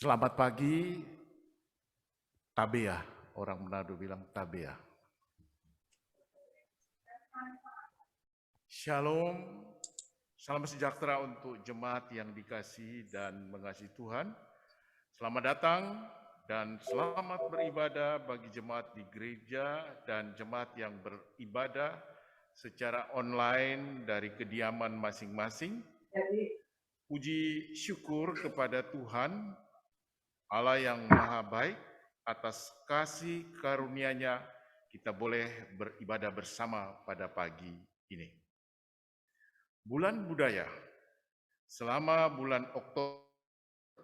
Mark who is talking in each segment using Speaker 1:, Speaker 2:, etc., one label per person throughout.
Speaker 1: Selamat pagi, Tabea. Orang Manado bilang Tabea. Shalom, salam sejahtera untuk jemaat yang dikasihi dan mengasihi Tuhan. Selamat datang dan selamat beribadah bagi jemaat di gereja dan jemaat yang beribadah secara online dari kediaman masing-masing. Puji syukur kepada Tuhan, Allah yang maha baik, atas kasih karunia-Nya kita boleh beribadah bersama pada pagi ini. Bulan budaya. Selama bulan Oktober,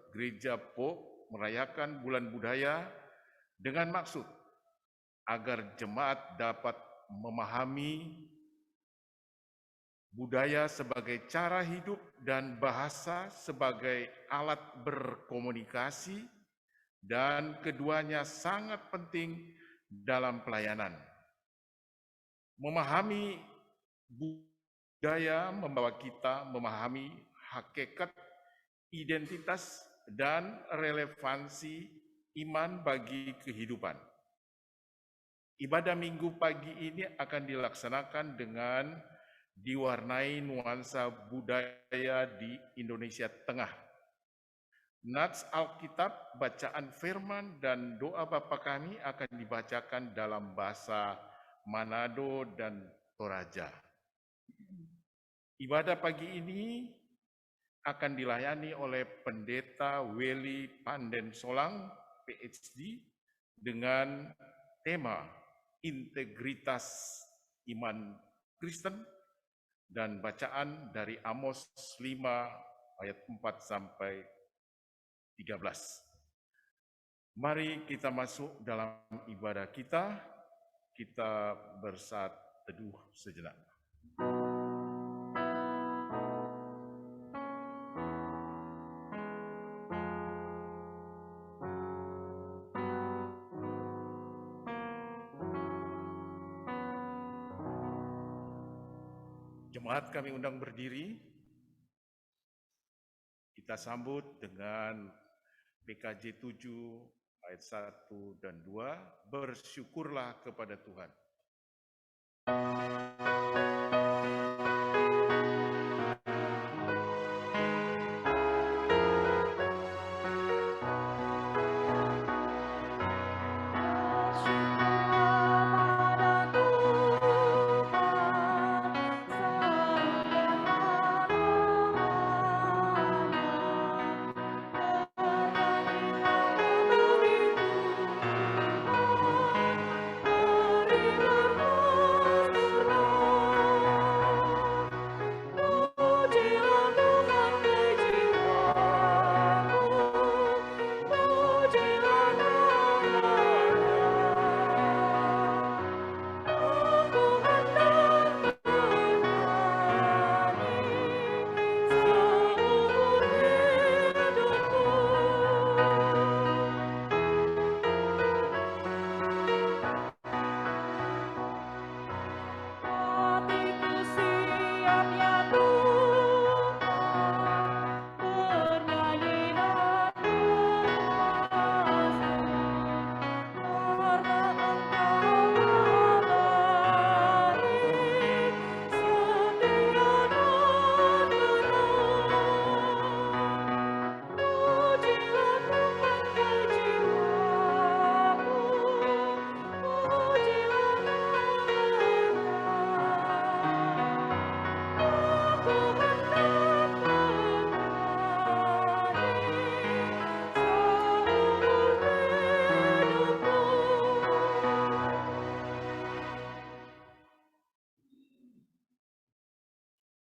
Speaker 1: Gereja Po merayakan bulan budaya dengan maksud agar jemaat dapat memahami budaya sebagai cara hidup dan bahasa sebagai alat berkomunikasi, dan keduanya sangat penting dalam pelayanan. Memahami budaya membawa kita memahami hakikat, identitas, dan relevansi iman bagi kehidupan. Ibadah minggu pagi ini akan dilaksanakan dengan diwarnai nuansa budaya di Indonesia Tengah. Nats Alkitab, bacaan firman, dan doa Bapa kami akan dibacakan dalam bahasa Manado dan Toraja. Ibadah pagi ini akan dilayani oleh Pendeta Weli Panden Solang, PhD, dengan tema integritas iman Kristen dan bacaan dari Amos 5 ayat 4 sampai 13. Mari kita masuk dalam ibadah kita bersaat teduh sejenak. Jemaat kami undang berdiri. Kita sambut dengan PKJ 7 ayat 1 dan 2, bersyukurlah kepada Tuhan.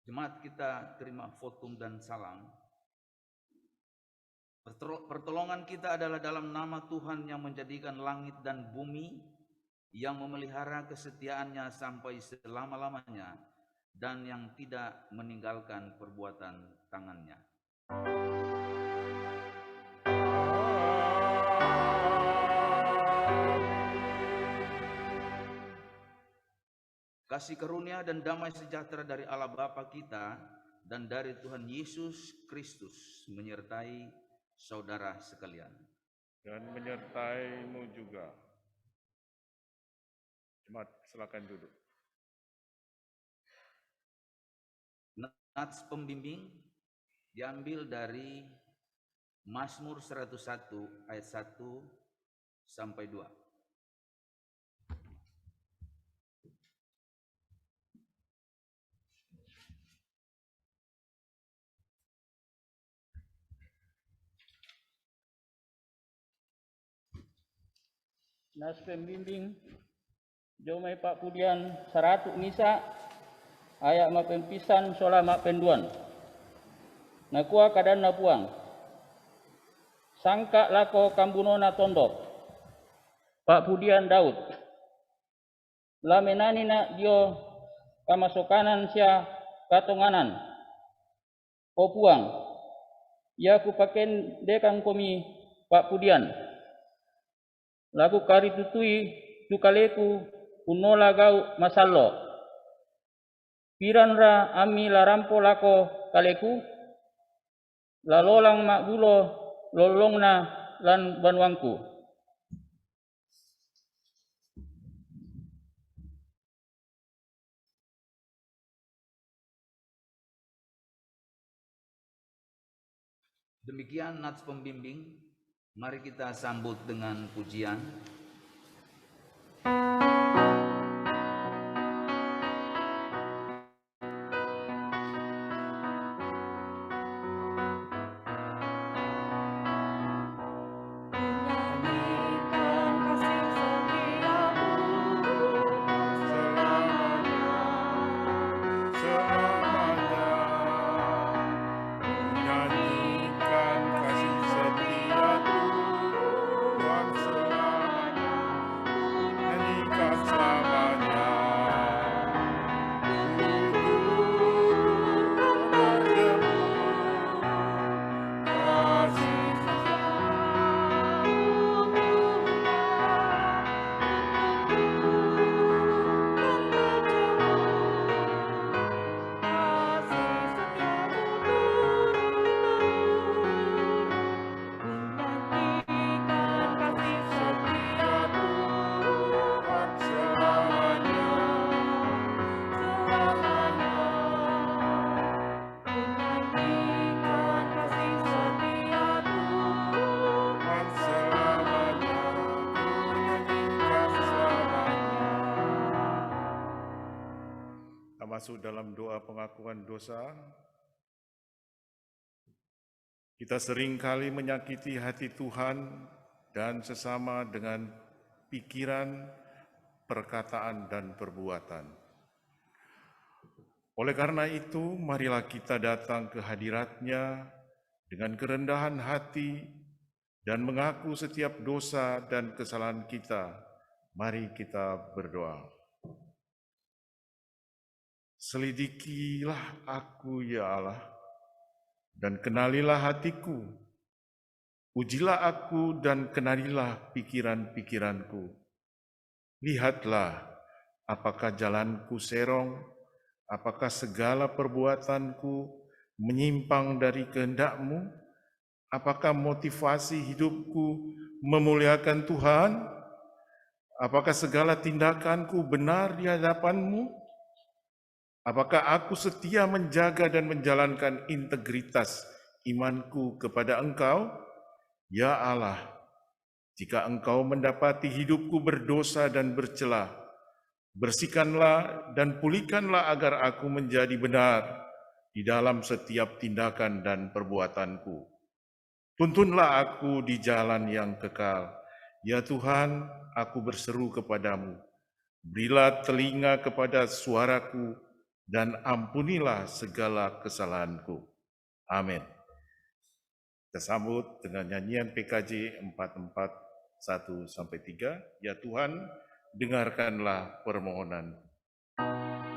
Speaker 2: Jemaat kita terima votum dan salam. Pertolongan kita adalah dalam nama Tuhan yang menjadikan langit dan bumi, yang memelihara kesetiaannya sampai selama-lamanya, dan yang tidak meninggalkan perbuatan tangannya. Kasih karunia dan damai sejahtera dari Allah Bapa kita dan dari Tuhan Yesus Kristus menyertai saudara sekalian.
Speaker 1: Dan menyertaimu juga. Jemaat, silakan duduk.
Speaker 2: Nats pembimbing diambil dari Mazmur 101 ayat 1 sampai 2.
Speaker 3: Nas pembimbing Jomai Pak Pudian Saratu Nisa ayat mapempisan sola mapenduan nakua kadan napuang sangka lako kambunona tondok Pak Pudian Daud lamenani na dio kamasokanan sia katonganan kopuang ya kupaken dekang komi Pak Pudian laku kari tutui tukaleku unola gau masallo piranra ami larampo lako kaleku lalolang makbulo lolongna lan banwangku.
Speaker 2: Demikian nats pembimbing. Mari kita sambut dengan pujian.
Speaker 1: Masuk dalam doa pengakuan dosa. Kita seringkali menyakiti hati Tuhan dan sesama dengan pikiran, perkataan, dan perbuatan. Oleh karena itu, marilah kita datang ke hadirat-Nya dengan kerendahan hati dan mengaku setiap dosa dan kesalahan kita. Mari kita berdoa. Selidikilah aku, ya Allah, dan kenalilah hatiku. Ujilah aku dan kenalilah pikiran-pikiranku. Lihatlah, apakah jalanku serong, apakah segala perbuatanku menyimpang dari kehendak-Mu, apakah motivasi hidupku memuliakan Tuhan, apakah segala tindakanku benar di hadapan-Mu, apakah aku setia menjaga dan menjalankan integritas imanku kepada Engkau? Ya Allah, jika Engkau mendapati hidupku berdosa dan bercelah, bersihkanlah dan pulihkanlah agar aku menjadi benar di dalam setiap tindakan dan perbuatanku. Tuntunlah aku di jalan yang kekal. Ya Tuhan, aku berseru kepadamu. Berilah telinga kepada suaraku, dan ampunilah segala kesalahanku. Amin. Kita sambut dengan nyanyian PKJ 441-3. Ya Tuhan, dengarkanlah permohonan.
Speaker 4: Permohonan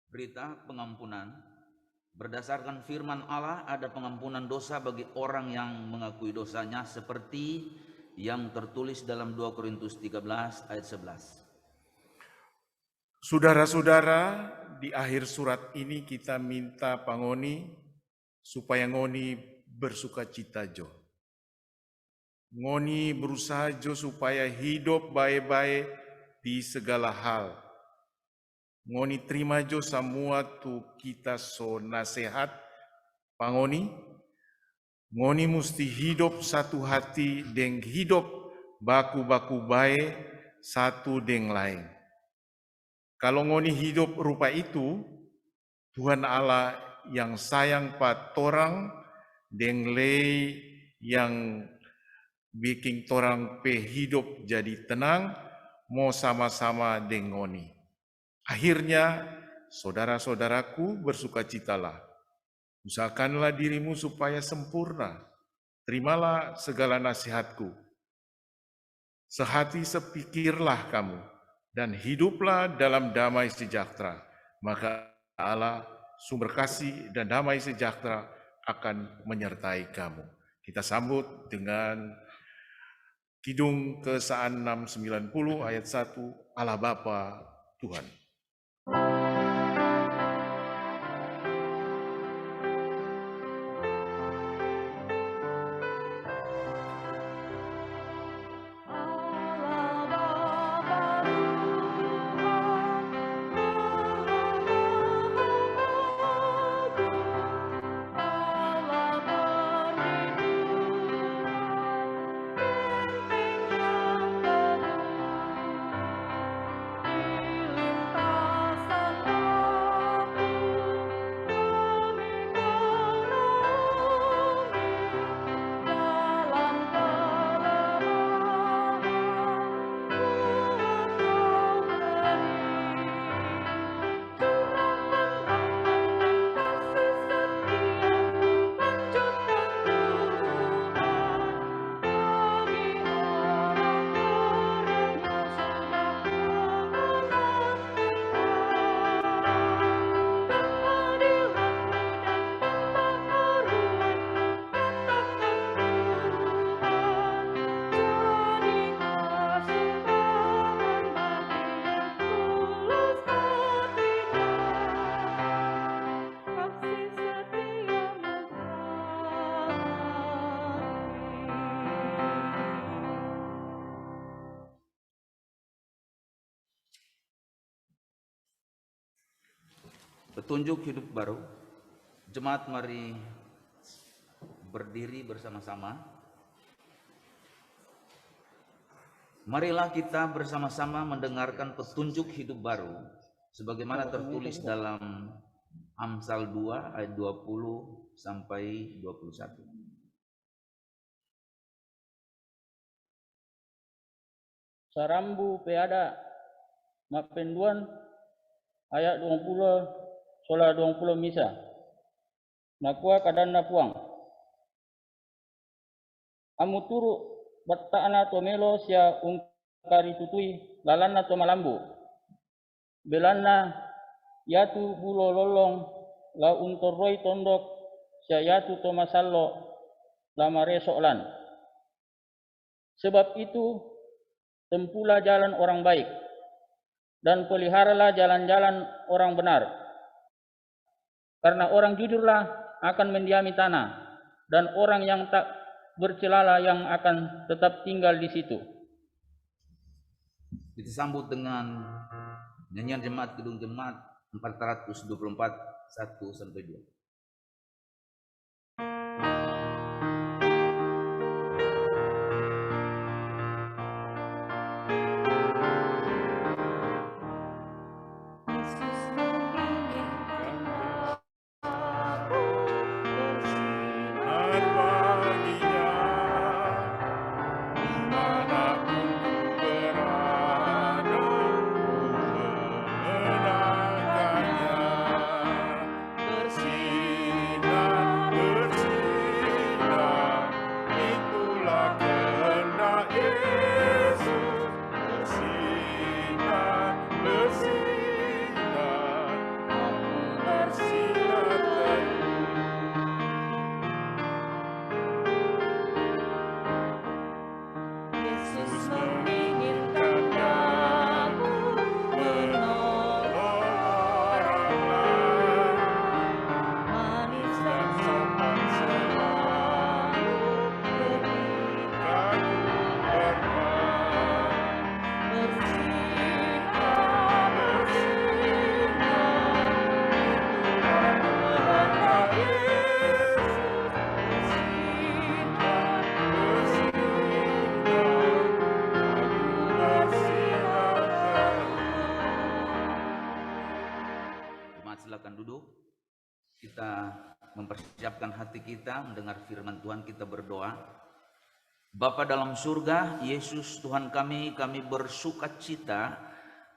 Speaker 2: berita pengampunan. Berdasarkan firman Allah, ada pengampunan dosa bagi orang yang mengakui dosanya seperti yang tertulis dalam 2 Korintus 13 ayat 11.
Speaker 1: Saudara-saudara, di akhir surat ini kita minta pangoni supaya ngoni bersuka cita jo. Ngoni berusaha jo supaya hidup baik-baik di segala hal. Ngoni terima jo semua tu kita so nasihat pangoni. Ngoni mesti hidup satu hati deng hidup baku-baku baik satu deng lain. Kalau ngoni hidup rupa itu, Tuhan Allah yang sayang pa torang deng lei yang bikin torang pe hidup jadi tenang, mau sama-sama deng ngoni. Akhirnya, saudara-saudaraku, bersukacitalah. Usahakanlah dirimu supaya sempurna. Terimalah segala nasihatku. Sehati sepikirlah kamu, dan hiduplah dalam damai sejahtera. Maka Allah, sumber kasih dan damai sejahtera akan menyertai kamu. Kita sambut dengan Kidung Keesaan 690 ayat 1, Allah Bapa Tuhan.
Speaker 2: Petunjuk hidup baru. Jemaat, mari berdiri bersama-sama. Marilah kita bersama-sama mendengarkan petunjuk hidup baru sebagaimana tertulis dalam Amsal 2 ayat 20 sampai 21.
Speaker 3: Sarambu peada mapenduan ayat 20 sola 20 misa. Nakua kadana puang. Amu turu batta'ana to melo sia ungkari tutui lalana to malambu. Belanna yatu bulo lolong la untorroi tondok sia yatu to masallo la maresolan. Sebab itu tempulah jalan orang baik dan peliharalah jalan-jalan orang benar. Karena orang jujurlah akan mendiami tanah, dan orang yang tak bercelalah yang akan tetap tinggal di situ.
Speaker 2: Disambut dengan nyanyian jemaat Kidung Jemaat 424 1 sampai 2.
Speaker 1: Bersih
Speaker 2: kita mempersiapkan hati kita mendengar firman Tuhan, kita berdoa. Bapa dalam surga, Yesus Tuhan kami bersukacita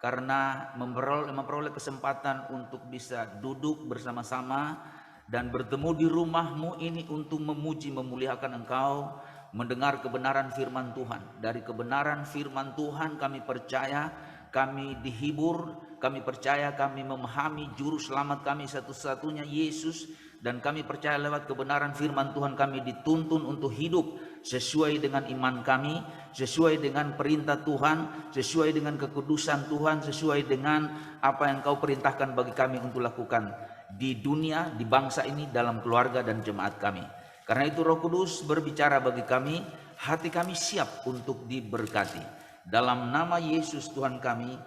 Speaker 2: karena memperoleh kesempatan untuk bisa duduk bersama-sama dan bertemu di rumah-Mu ini untuk memuji, memuliakan Engkau, mendengar kebenaran firman Tuhan. Dari kebenaran firman Tuhan kami percaya, kami dihibur, kami percaya kami memahami juru selamat kami satu-satunya Yesus, dan kami percaya lewat kebenaran firman Tuhan kami dituntun untuk hidup sesuai dengan iman kami, sesuai dengan perintah Tuhan, sesuai dengan kekudusan Tuhan, sesuai dengan apa yang Kau perintahkan bagi kami untuk lakukan di dunia, di bangsa ini, dalam keluarga dan jemaat kami. Karena itu Roh Kudus berbicara bagi kami, hati kami siap untuk diberkati. Dalam nama Yesus Tuhan kami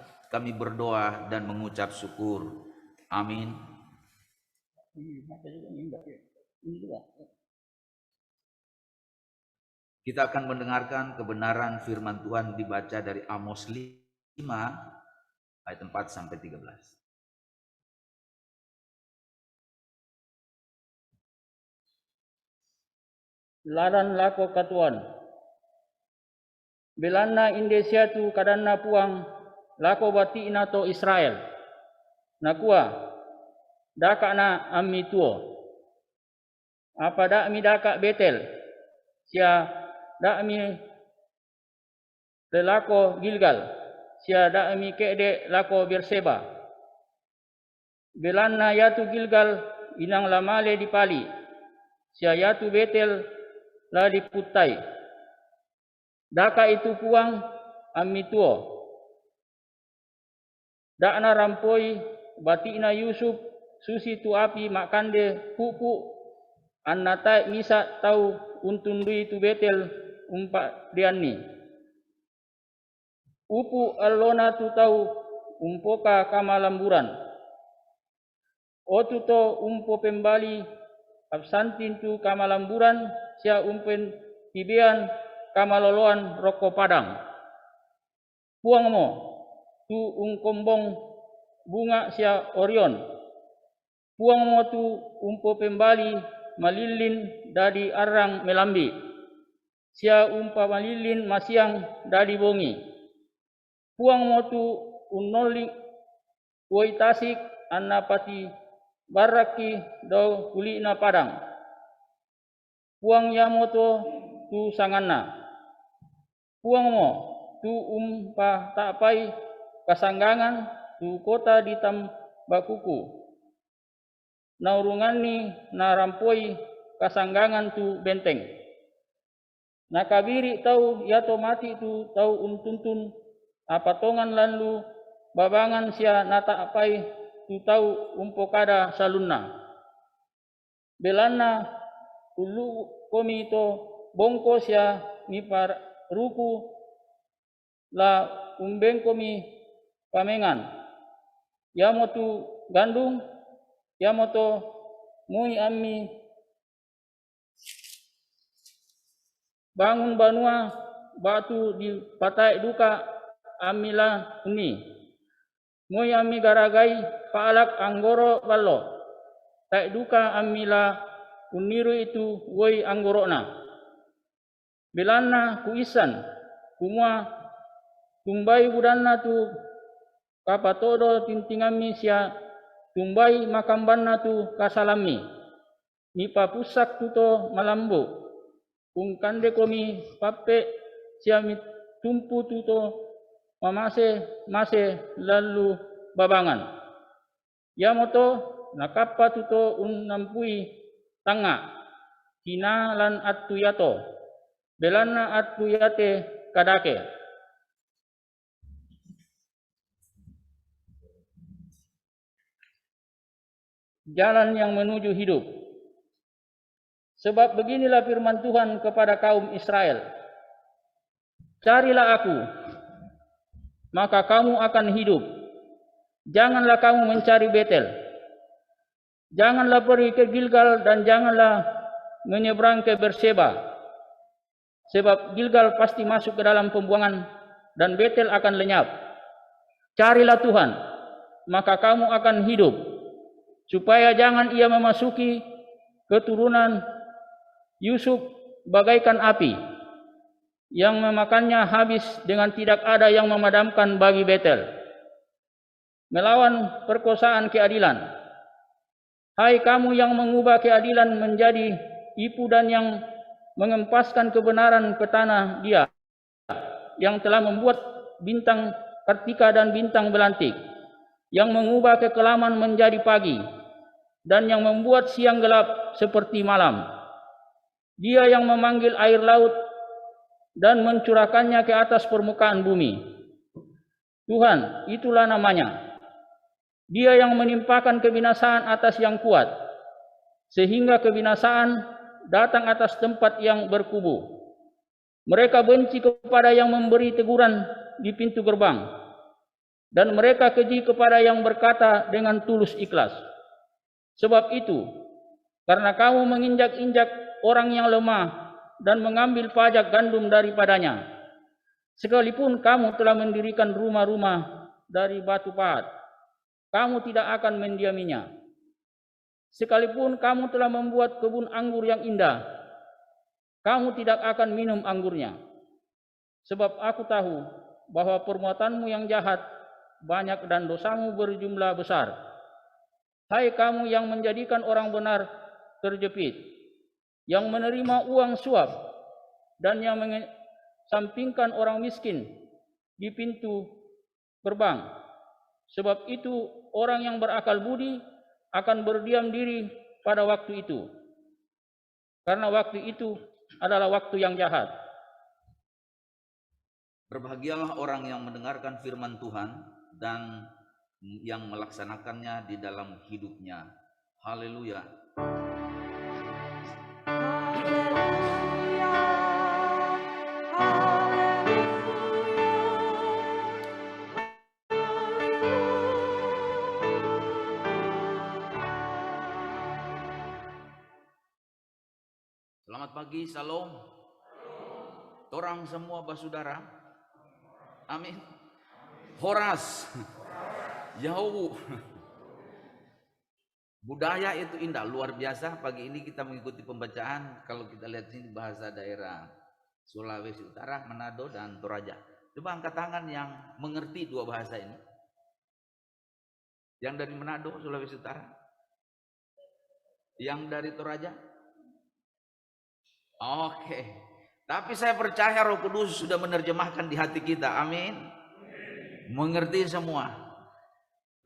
Speaker 2: berdoa dan mengucap syukur. Amin. Kita akan mendengarkan kebenaran firman Tuhan dibaca dari Amos 5 ayat 4 sampai 13.
Speaker 3: Laran lako katuan. Belana Indonesia tu kadanna puang lako bati inato Israel. Nakua daka na ammi tuo. Apa dak mi daka Betel. Sia dak mi lelako Gilgal. Sia dak mi kede lako Berseba. Belana yatu Gilgal inang lamale di pali. Sia yatu Betel la diputai. Daka itu puang ammi tuo. Dakna rampoi batina Yusuf susi tu api makande pupu annata misa tau untundui tu Betel umpa dianni. Upu allona tu tau umpoka kamalamburan. Otu to umpo pembali absantin tu kamalamburan sia umpen tibean kamaloloan roko padang. Puang mo tu ungkombong bunga sia Orion. Puang mo tu umpo pembali malilin dari arang melambi. Sia umpa malilin masiang dari bongi. Puang mo tu unoling woi tasik annapati baraki do kulina padang. Puang yamoto tu sanganna. Puang mo tu umpa tapai kasanggangan tu kota di tambakuku. Naurungani narampoi kasanggangan tu benteng. Nakabiri tau yato mati tu tau untuntun apatongan lanlu babangan sia nata apai tu tau umpokada salunna. Belana ulu komi to bongko sia mipar ruku la umbeng komi pamengan. Yamotu gandung, yamoto mui ammi bangun banua batu di patai duka amila uni. Mui ammi garagai paalak anggoro ballo. Tai duka amila uniru itu woi anggorona. Belana kuisan kumua tumbai budanna tu kapatodo tintingami sia tumbai makambanna tu kasalami. Nipa pusak tuto malambo. Kungkande komi pape sia tumpu tuto mamase lalu babangan. Yamoto nakapa tuto unampui tanga kinalan atu yato belana atu yate kadake. Jalan yang menuju hidup. Sebab beginilah firman Tuhan kepada kaum Israel. Carilah aku, maka kamu akan hidup. Janganlah kamu mencari Betel. Janganlah pergi ke Gilgal dan janganlah menyeberang ke Berseba. Sebab Gilgal pasti masuk ke dalam pembuangan dan Betel akan lenyap. Carilah Tuhan, maka kamu akan hidup. supaya jangan ia memasuki keturunan Yusuf bagaikan api, yang memakannya habis dengan tidak ada yang memadamkan bagi Betel. Melawan perkosaan keadilan, hai kamu yang mengubah keadilan menjadi ipu dan yang mengempaskan kebenaran ke tanah Dia, yang telah membuat bintang Kartika dan bintang belantik, yang mengubah kekelaman menjadi pagi, dan yang membuat siang gelap seperti malam. Dia yang memanggil air laut dan mencurahkannya ke atas permukaan bumi. Tuhan, itulah namanya. Dia yang menimpakan kebinasaan atas yang kuat, sehingga kebinasaan datang atas tempat yang berkubu. Mereka benci kepada yang memberi teguran di pintu gerbang, dan mereka keji kepada yang berkata dengan tulus ikhlas. Sebab itu, karena kamu menginjak-injak orang yang lemah dan mengambil pajak gandum daripadanya, sekalipun kamu telah mendirikan rumah-rumah dari batu pahat, kamu tidak akan mendiaminya. Sekalipun kamu telah membuat kebun anggur yang indah, kamu tidak akan minum anggurnya. Sebab aku tahu bahwa perbuatanmu yang jahat banyak dan dosamu berjumlah besar. Hai kamu yang menjadikan orang benar terjepit, yang menerima uang suap, dan yang mengesampingkan orang miskin di pintu gerbang. Sebab itu orang yang berakal budi akan berdiam diri pada waktu itu, karena waktu itu adalah waktu yang jahat.
Speaker 2: Berbahagialah orang yang mendengarkan firman Tuhan dan yang melaksanakannya di dalam hidupnya. Haleluya. Selamat pagi, salam. Torang semua basudara. Amin. Horas. Jauh. Budaya itu indah, luar biasa. Pagi ini kita mengikuti pembacaan. Kalau kita lihat sini bahasa daerah Sulawesi Utara, Manado, dan Toraja. Coba angkat tangan yang mengerti dua bahasa ini. Yang dari Manado, Sulawesi Utara. Yang dari Toraja. Oke. Tapi saya percaya Roh Kudus sudah menerjemahkan di hati kita. Amin. Mengerti semua.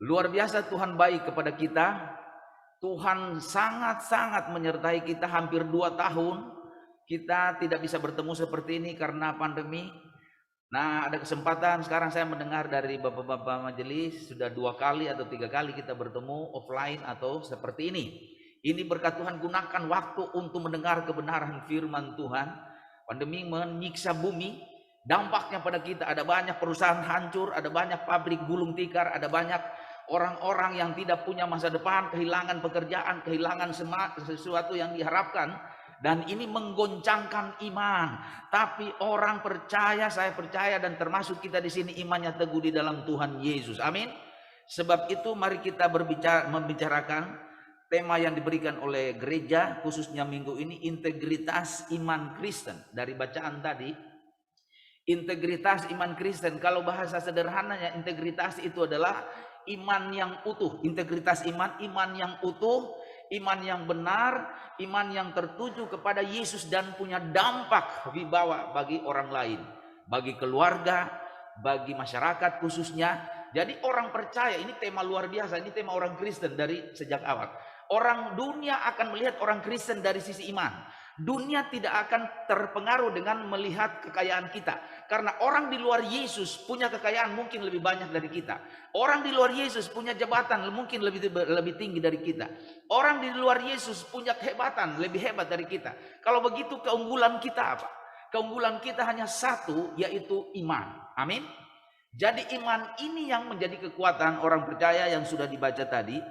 Speaker 2: Luar biasa Tuhan baik kepada kita. Tuhan sangat-sangat menyertai kita hampir 2 tahun. Kita tidak bisa bertemu seperti ini karena pandemi. Nah, ada kesempatan sekarang saya mendengar dari bapak-bapak majelis sudah 2 kali atau 3 kali kita bertemu offline atau seperti ini. Ini berkat Tuhan, gunakan waktu untuk mendengar kebenaran firman Tuhan. Pandemi menyiksa bumi, dampaknya pada kita ada banyak perusahaan hancur, ada banyak pabrik gulung tikar, ada banyak orang-orang yang tidak punya masa depan, kehilangan pekerjaan, kehilangan sesuatu yang diharapkan, dan ini menggoncangkan iman. Tapi orang percaya, saya percaya, dan termasuk kita di sini imannya teguh di dalam Tuhan Yesus. Amin. Sebab itu mari kita membicarakan tema yang diberikan oleh gereja khususnya minggu ini, integritas iman Kristen. Dari bacaan tadi, integritas iman Kristen, kalau bahasa sederhananya integritas itu adalah iman yang utuh. Integritas iman, iman yang utuh, iman yang benar, iman yang tertuju kepada Yesus dan punya dampak wibawa bagi orang lain, bagi keluarga, bagi masyarakat khususnya. Jadi orang percaya, ini tema luar biasa, ini tema orang Kristen dari sejak awal. Orang dunia akan melihat orang Kristen dari sisi iman. Dunia tidak akan terpengaruh dengan melihat kekayaan kita. Karena orang di luar Yesus punya kekayaan mungkin lebih banyak dari kita. Orang di luar Yesus punya jabatan mungkin lebih tinggi dari kita. Orang di luar Yesus punya kehebatan lebih hebat dari kita. Kalau begitu keunggulan kita apa? Keunggulan kita hanya satu, yaitu iman. Amin. Jadi iman ini yang menjadi kekuatan orang percaya yang sudah dibaca tadi.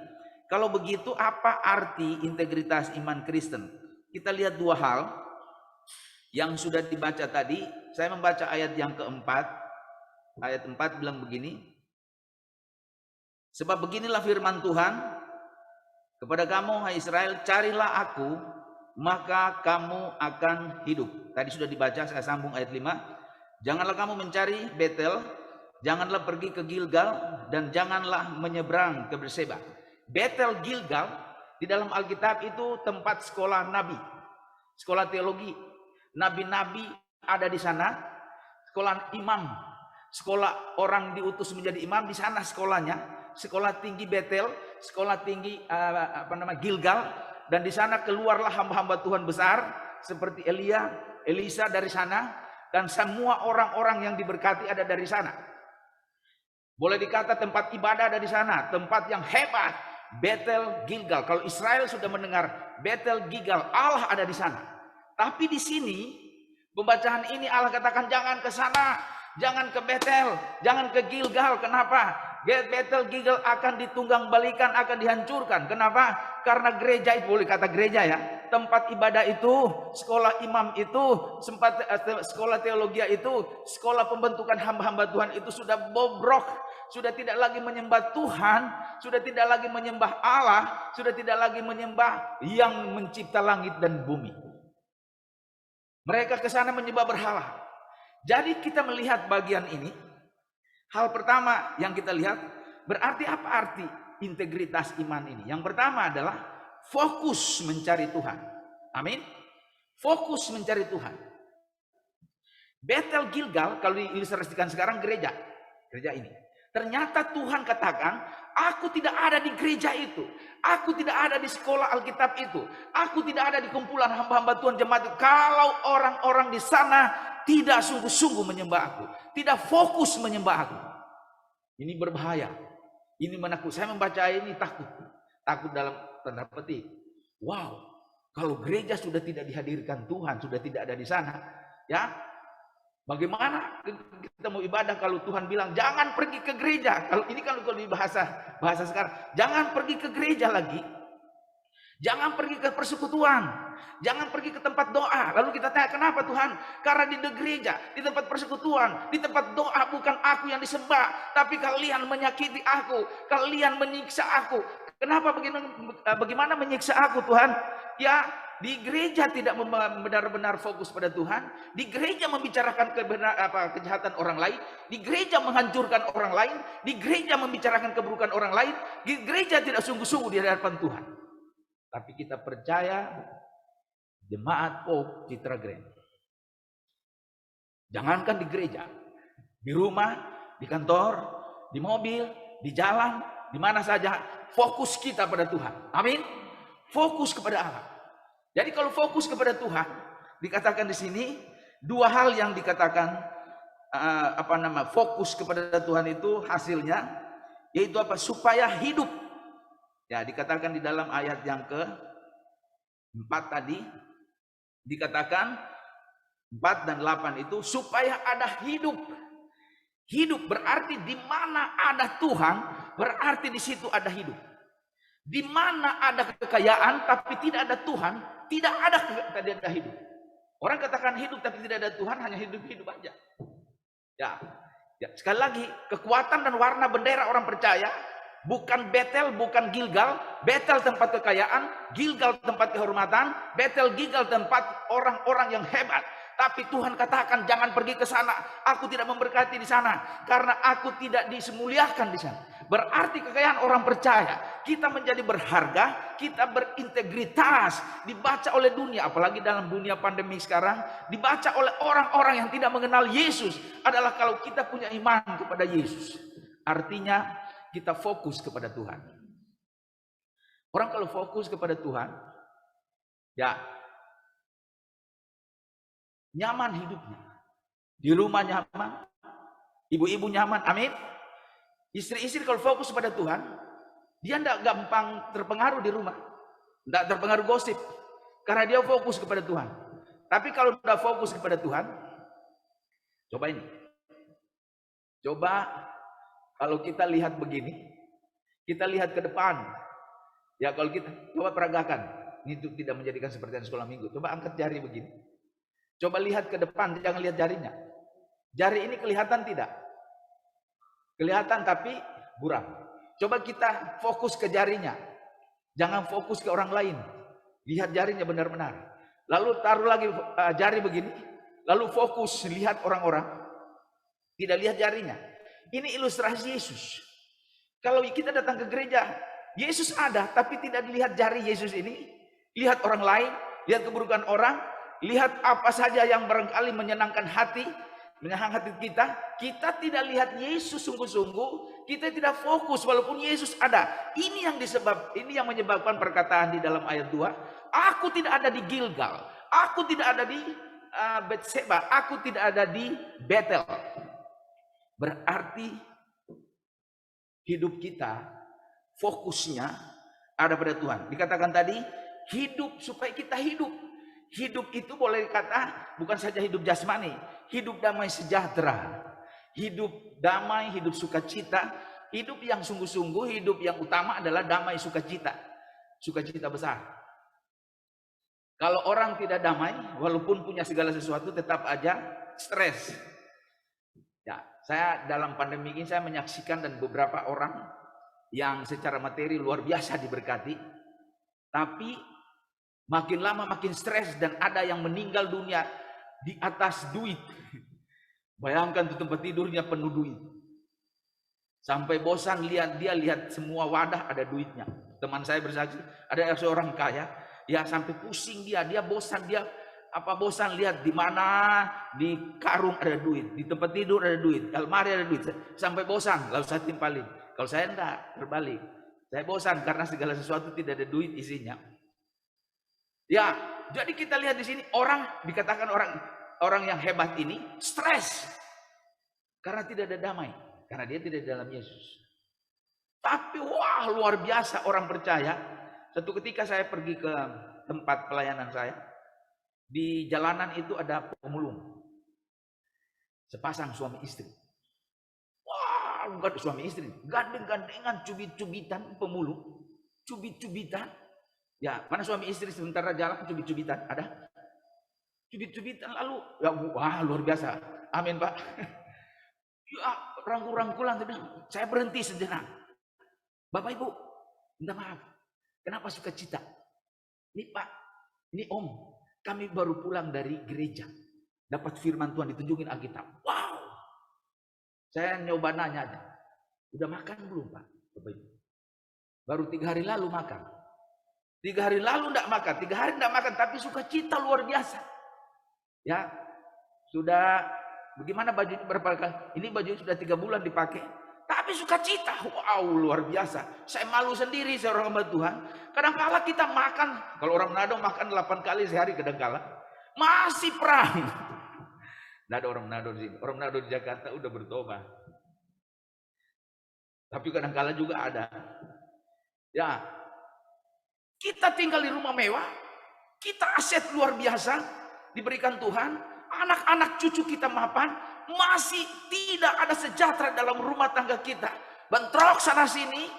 Speaker 2: Kalau begitu apa arti integritas iman Kristen? Kita lihat 2 hal yang sudah dibaca tadi. Saya membaca ayat yang keempat. Ayat 4 bilang begini. Sebab beginilah firman Tuhan. Kepada kamu, hai Israel, carilah aku, maka kamu akan hidup. Tadi sudah dibaca, saya sambung ayat 5. Janganlah kamu mencari Betel, janganlah pergi ke Gilgal, dan janganlah menyeberang ke Berseba. Betel, Gilgal, di dalam Alkitab itu tempat sekolah nabi, sekolah teologi. Nabi-nabi ada di sana, sekolah imam, sekolah orang diutus menjadi imam di sana sekolahnya. Sekolah tinggi Betel, sekolah tinggi Gilgal, dan di sana keluarlah hamba-hamba Tuhan besar seperti Elia, Elisa dari sana, dan semua orang-orang yang diberkati ada dari sana. Boleh dikata tempat ibadah ada di sana, tempat yang hebat, Betel, Gilgal. Kalau Israel sudah mendengar Betel, Gilgal, Allah ada di sana. Tapi di sini pembacaan ini Allah katakan jangan ke sana, jangan ke Betel, jangan ke Gilgal. Kenapa? Betel, Gilgal akan ditunggang balikan, akan dihancurkan. Kenapa? Karena gereja itu, boleh kata gereja ya, tempat ibadah itu, sekolah imam itu, sekolah teologi itu, sekolah pembentukan hamba-hamba Tuhan itu sudah bobrok, sudah tidak lagi menyembah Tuhan, sudah tidak lagi menyembah Allah, sudah tidak lagi menyembah yang mencipta langit dan bumi. Mereka ke sana menyembah berhala. Jadi kita melihat bagian ini. Hal pertama yang kita lihat, berarti apa arti integritas iman ini? Yang pertama adalah fokus mencari Tuhan. Amin. Fokus mencari Tuhan. Betel, Gilgal, kalau diilustrasikan sekarang gereja ini. Ternyata Tuhan katakan, aku tidak ada di gereja itu. Aku tidak ada di sekolah Alkitab itu. Aku tidak ada di kumpulan hamba-hamba Tuhan jemaat itu. Kalau orang-orang di sana tidak sungguh-sungguh menyembah aku, tidak fokus menyembah aku. Ini berbahaya. Ini menakut. Saya membaca ini takut. Takut dalam tanda petik. Wow, kalau gereja sudah tidak dihadirkan Tuhan, sudah tidak ada di sana, ya. Bagaimana kita mau ibadah kalau Tuhan bilang jangan pergi ke gereja? Kalau ini kan kalau di bahasa sekarang, jangan pergi ke gereja lagi. Jangan pergi ke persekutuan, jangan pergi ke tempat doa. Lalu kita tanya, kenapa Tuhan? Karena di gereja, di tempat persekutuan, di tempat doa bukan aku yang disembah, tapi kalian menyakiti aku, kalian menyiksa aku. Kenapa bagaimana menyiksa aku Tuhan? Ya, di gereja tidak benar-benar fokus pada Tuhan, di gereja membicarakan kejahatan orang lain, di gereja menghancurkan orang lain, di gereja membicarakan keburukan orang lain, di gereja tidak sungguh-sungguh di hadapan Tuhan. Tapi kita percaya jemaat Pope Citra Grand. Jangankan di gereja, di rumah, di kantor, di mobil, di jalan, di mana saja, fokus kita pada Tuhan. Amin. Fokus kepada Allah. Jadi kalau fokus kepada Tuhan, dikatakan di sini dua hal yang dikatakan fokus kepada Tuhan itu hasilnya, yaitu apa? Supaya hidup. Ya, dikatakan di dalam ayat yang ke-4 tadi, dikatakan 4 dan 8 itu supaya ada hidup. Hidup berarti di mana ada Tuhan, berarti di situ ada hidup. Di mana ada kekayaan tapi tidak ada Tuhan, tidak ada hidup. Orang katakan hidup tapi tidak ada Tuhan, hanya hidup-hidup aja. Ya, sekali lagi, kekuatan dan warna bendera orang percaya bukan Betel, bukan Gilgal. Betel tempat kekayaan, Gilgal tempat kehormatan, Betel, Gilgal tempat orang-orang yang hebat. Tapi Tuhan katakan jangan pergi ke sana. Aku tidak memberkati di sana karena aku tidak disemuliakan di sana. Berarti kekayaan orang percaya, kita menjadi berharga, kita berintegritas, dibaca oleh dunia, apalagi dalam dunia pandemi sekarang, dibaca oleh orang-orang yang tidak mengenal Yesus adalah kalau kita punya iman kepada Yesus. Artinya kita fokus kepada Tuhan. Orang kalau fokus kepada Tuhan, ya nyaman hidupnya. Di rumah nyaman, ibu-ibu nyaman, amin. Istri-istri kalau fokus kepada Tuhan, dia tidak gampang terpengaruh di rumah. Tidak terpengaruh gosip. Karena dia fokus kepada Tuhan. Tapi kalau sudah fokus kepada Tuhan, coba ini. Coba kalau kita lihat begini, kita lihat ke depan. Ya kalau kita coba peragakan, itu tidak menjadikan seperti sekolah minggu. Coba angkat jari begini. Coba lihat ke depan, jangan lihat jarinya. Jari ini kelihatan tidak? Kelihatan tapi buram. Coba kita fokus ke jarinya. Jangan fokus ke orang lain. Lihat jarinya benar-benar. Lalu taruh lagi jari begini. Lalu fokus lihat orang-orang. Tidak lihat jarinya. Ini ilustrasi Yesus. Kalau kita datang ke gereja, Yesus ada, tapi tidak dilihat jari Yesus ini. Lihat orang lain, lihat keburukan orang, lihat apa saja yang barangkali menyenangkan hati kita. Kita tidak lihat Yesus sungguh-sungguh, kita tidak fokus walaupun Yesus ada. Ini yang menyebabkan perkataan di dalam ayat 2, aku tidak ada di Gilgal, aku tidak ada di Betseba, aku tidak ada di Betel. Berarti hidup kita fokusnya ada pada Tuhan. Dikatakan tadi, hidup supaya kita hidup. Hidup itu boleh dikata bukan saja hidup jasmani, hidup damai sejahtera. Hidup damai, hidup sukacita, hidup yang sungguh-sungguh, hidup yang utama adalah damai sukacita. Sukacita besar. Kalau orang tidak damai, walaupun punya segala sesuatu tetap aja stres. Ya, saya dalam pandemi ini saya menyaksikan dan beberapa orang yang secara materi luar biasa diberkati, tapi makin lama makin stres dan ada yang meninggal dunia di atas duit. Bayangkan tuh tempat tidurnya penuh duit. Sampai bosan lihat semua wadah ada duitnya. Teman saya bersaksi, ada seorang kaya, ya sampai pusing dia bosan bosan lihat di mana di karung ada duit, di tempat tidur ada duit, almari ada duit, sampai bosan lalu saya timpalin. Kalau saya enggak, terbalik. Saya bosan karena segala sesuatu tidak ada duit isinya. Ya, jadi kita lihat di sini dikatakan orang yang hebat ini stres karena tidak ada damai, karena dia tidak dalam Yesus. Tapi wah, luar biasa orang percaya. Satu ketika saya pergi ke tempat pelayanan saya, di jalanan itu ada pemulung, sepasang suami istri. Wah, bukan suami istri, gandeng-gandengan, cubit-cubitan pemulung, cubit-cubitan. Ya, mana suami istri sementara jalan cubit-cubitan? Ada? Cubit-cubitan lalu, ya wah luar biasa. Amin Pak. Ya, rangkul-rangkulan, saya berhenti sejenak. Bapak Ibu, minta maaf. Kenapa sukacita? Ini Pak, ini Om, kami baru pulang dari gereja. Dapat firman Tuhan ditunjukin Alkitab. Wow. Saya nyoba nanya aja. Udah makan belum Pak? Bapak Ibu. Baru 3 hari lalu makan. 3 hari lalu enggak makan, 3 hari enggak makan, tapi sukacita luar biasa. Ya, sudah bagaimana bajunya berapa kali? Ini baju sudah 3 bulan dipakai, tapi sukacita. Wow, luar biasa. Saya malu sendiri seorang hamba Tuhan. Kadang-kala kita makan, kalau orang Manado makan 8 kali sehari kadang-kala, masih perang. Nggak ada orang Manado di sini. Orang Manado di Jakarta udah bertobat. Tapi kadang-kala juga ada. Ya, kita tinggal di rumah mewah, kita aset luar biasa diberikan Tuhan, anak-anak cucu kita mapan, masih tidak ada sejahtera dalam rumah tangga kita. Bentrok sana sini,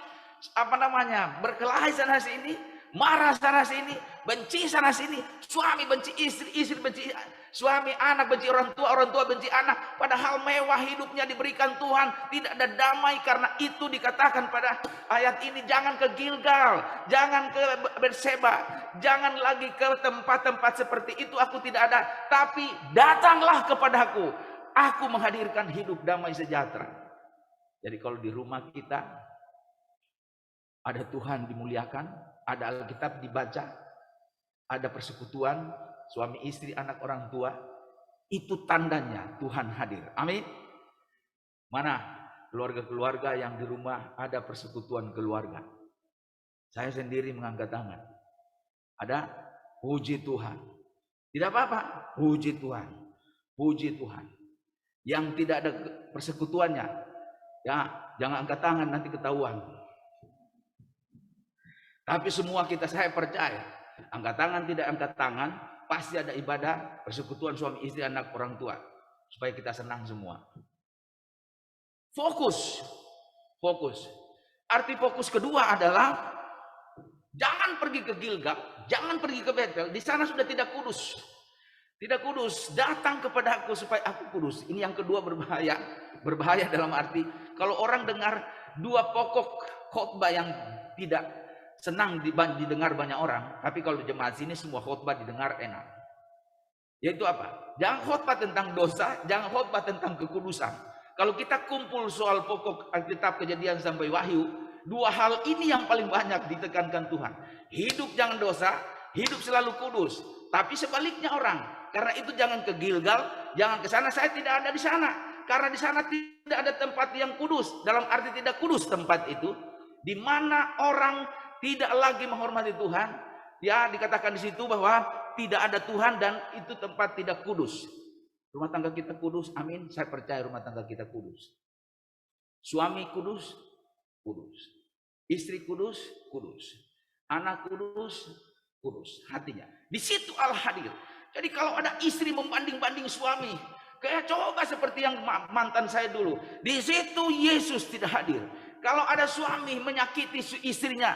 Speaker 2: berkelahi sana sini, marah sana sini, benci sana sini, suami benci istri, istri benci suami, anak benci orang tua benci anak. Padahal mewah hidupnya diberikan Tuhan, tidak ada damai. Karena itu dikatakan pada ayat ini, jangan ke Gilgal, jangan ke Betseba, jangan lagi ke tempat-tempat seperti itu, aku tidak ada. Tapi datanglah kepadaku, aku menghadirkan hidup damai sejahtera. Jadi kalau di rumah kita ada Tuhan dimuliakan, ada Alkitab dibaca, ada persekutuan suami istri, anak orang tua, itu tandanya Tuhan hadir. Amin. Mana keluarga-keluarga yang di rumah ada persekutuan keluarga? Saya sendiri mengangkat tangan. Ada? Puji Tuhan. Tidak apa-apa, puji Tuhan. Puji Tuhan. Yang tidak ada persekutuannya, ya jangan angkat tangan, nanti ketahuan. Tapi semua saya percaya, angkat tangan tidak angkat tangan, pasti ada ibadah persekutuan suami istri, anak orang tua, supaya kita senang semua. Fokus. Arti fokus kedua adalah jangan pergi ke Gilgal, jangan pergi ke Betel. Di sana sudah tidak kudus. Tidak kudus. Datang kepada aku supaya aku kudus. Ini yang kedua berbahaya. Berbahaya dalam arti kalau orang dengar 2 pokok khotbah yang tidak senang didengar banyak orang, tapi kalau di jemaat sini semua khotbah didengar enak. Yaitu apa? Jangan khotbah tentang dosa, jangan khotbah tentang kekudusan. Kalau kita kumpul soal pokok Alkitab Kejadian sampai Wahyu, dua hal ini yang paling banyak ditekankan Tuhan. Hidup jangan dosa, hidup selalu kudus. Tapi sebaliknya orang, karena itu jangan ke Gilgal, jangan ke sana. Saya tidak ada di sana, karena di sana tidak ada tempat yang kudus. Dalam arti tidak kudus tempat itu, di mana orang tidak lagi menghormati Tuhan. Ya, dikatakan di situ bahwa tidak ada Tuhan dan itu tempat tidak kudus. Rumah tangga kita kudus, amin. Saya percaya rumah tangga kita kudus. Suami kudus, kudus. Istri kudus, kudus. Anak kudus, kudus. Hatinya. Di situ Allah hadir. Jadi kalau ada istri membanding-banding suami, kayak coba seperti yang mantan saya dulu. Di situ Yesus tidak hadir. Kalau ada suami menyakiti istrinya,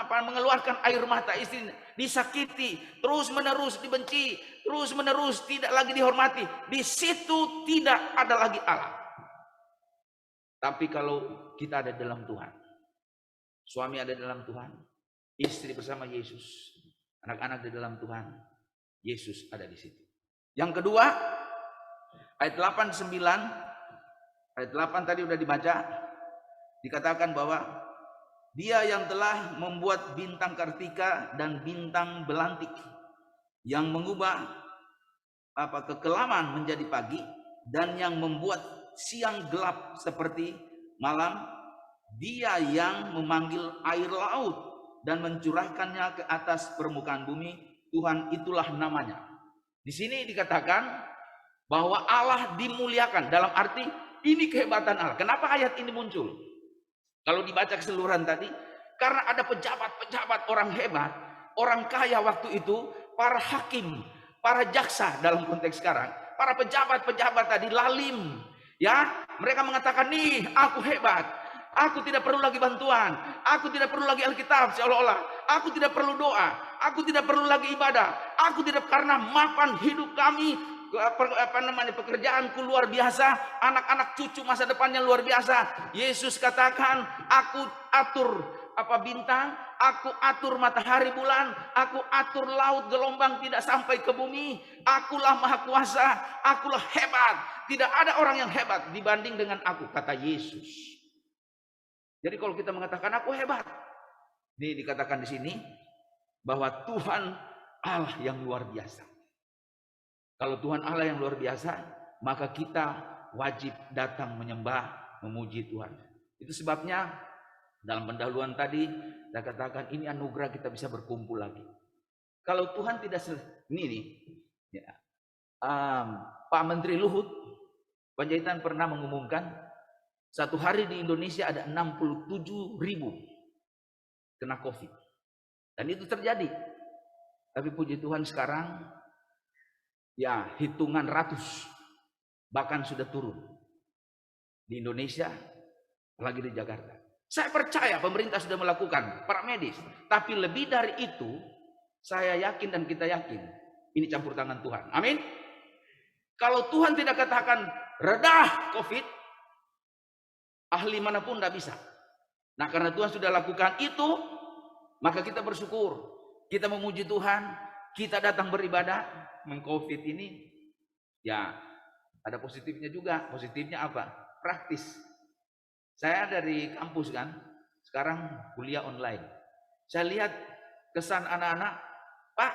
Speaker 2: mengeluarkan air mata istrinya, disakiti, terus menerus dibenci, terus menerus tidak lagi dihormati, di situ tidak ada lagi Allah. Tapi kalau kita ada dalam Tuhan, suami ada dalam Tuhan, istri bersama Yesus, anak-anak di dalam Tuhan, Yesus ada di situ. Yang kedua, ayat 8, 9, ayat 8 tadi udah dibaca. Dikatakan bahwa Dia yang telah membuat bintang Kartika dan bintang belantik, yang mengubah kekelaman menjadi pagi, dan yang membuat siang gelap seperti malam. Dia yang memanggil air laut dan mencurahkannya ke atas permukaan bumi. Tuhan itulah namanya. Di sini dikatakan bahwa Allah dimuliakan, dalam arti ini kehebatan Allah. Kenapa ayat ini muncul? Kalau dibaca keseluruhan tadi, karena ada pejabat-pejabat orang hebat, orang kaya waktu itu, para hakim, para jaksa dalam konteks sekarang, para pejabat-pejabat tadi lalim, ya, mereka mengatakan, nih, aku hebat, aku tidak perlu lagi bantuan, aku tidak perlu lagi Alkitab seolah-olah, aku tidak perlu doa, aku tidak perlu lagi ibadah, aku tidak, karena mapan hidup kami, pekerjaanku luar biasa, anak-anak cucu masa depannya luar biasa. Yesus katakan, aku atur bintang, aku atur matahari bulan, aku atur laut gelombang tidak sampai ke bumi. Akulah maha kuasa, akulah hebat. Tidak ada orang yang hebat dibanding dengan aku, kata Yesus. Jadi kalau kita mengatakan aku hebat, ini dikatakan di sini bahwa Tuhan Allah yang luar biasa. Kalau Tuhan Allah yang luar biasa, maka kita wajib datang menyembah, memuji Tuhan. Itu sebabnya dalam pendahuluan tadi saya katakan ini anugerah kita bisa berkumpul lagi. Kalau Tuhan tidak Pak Menteri Luhut Panjaitan pernah mengumumkan satu hari di Indonesia ada 67.000 kena COVID. Dan itu terjadi. Tapi puji Tuhan sekarang ya hitungan ratus, bahkan sudah turun di Indonesia, apalagi di Jakarta. Saya percaya pemerintah sudah melakukan, para medis. Tapi lebih dari itu, saya yakin dan kita yakin, ini campur tangan Tuhan. Amin. Kalau Tuhan tidak katakan redah COVID, ahli manapun tidak bisa. Nah, karena Tuhan sudah lakukan itu, maka kita bersyukur, kita memuji Tuhan, kita datang beribadah. Meng-COVID ini ya ada positifnya juga. Positifnya apa? Praktis. Saya dari kampus kan, sekarang kuliah online. Saya lihat kesan anak-anak, Pak,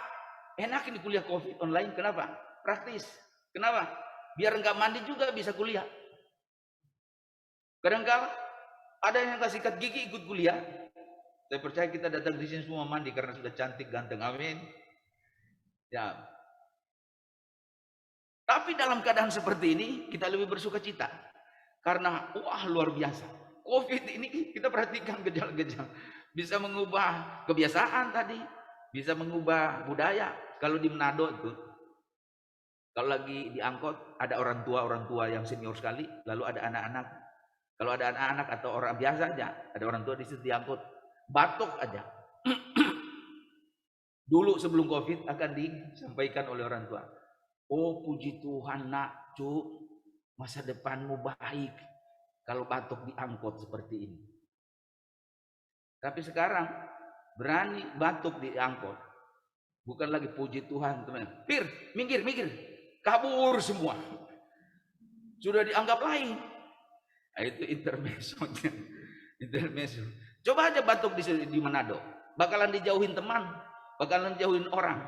Speaker 2: enak ini kuliah COVID online. Kenapa? Praktis. Kenapa? Biar nggak mandi juga bisa kuliah. Kadang-kadang ada yang kasih sikat gigi ikut kuliah. Saya percaya kita datang di sini semua mandi karena sudah cantik, ganteng. Amin. Ya. Tapi dalam keadaan seperti ini kita lebih bersuka cita. Karena wah luar biasa. COVID ini kita perhatikan gejala-gejala. Bisa mengubah kebiasaan tadi. Bisa mengubah budaya. Kalau di Manado itu, kalau lagi diangkut ada orang tua yang senior sekali. Lalu ada anak-anak. Kalau ada anak-anak atau orang biasa aja, ada orang tua di situ diangkut. Batuk aja. Dulu sebelum COVID akan disampaikan oleh orang tua. Oh puji Tuhan nak, cu, masa depanmu baik kalau batuk diangkut seperti ini. Tapi sekarang berani batuk di angkot. Bukan lagi puji Tuhan, teman. Pir, minggir, minggir. Kabur semua. Sudah dianggap lain. Nah, itu intermezzonya. Intermezzo. Coba aja batuk di Manado. Bakalan dijauhin teman. Bakalan dijauhin orang.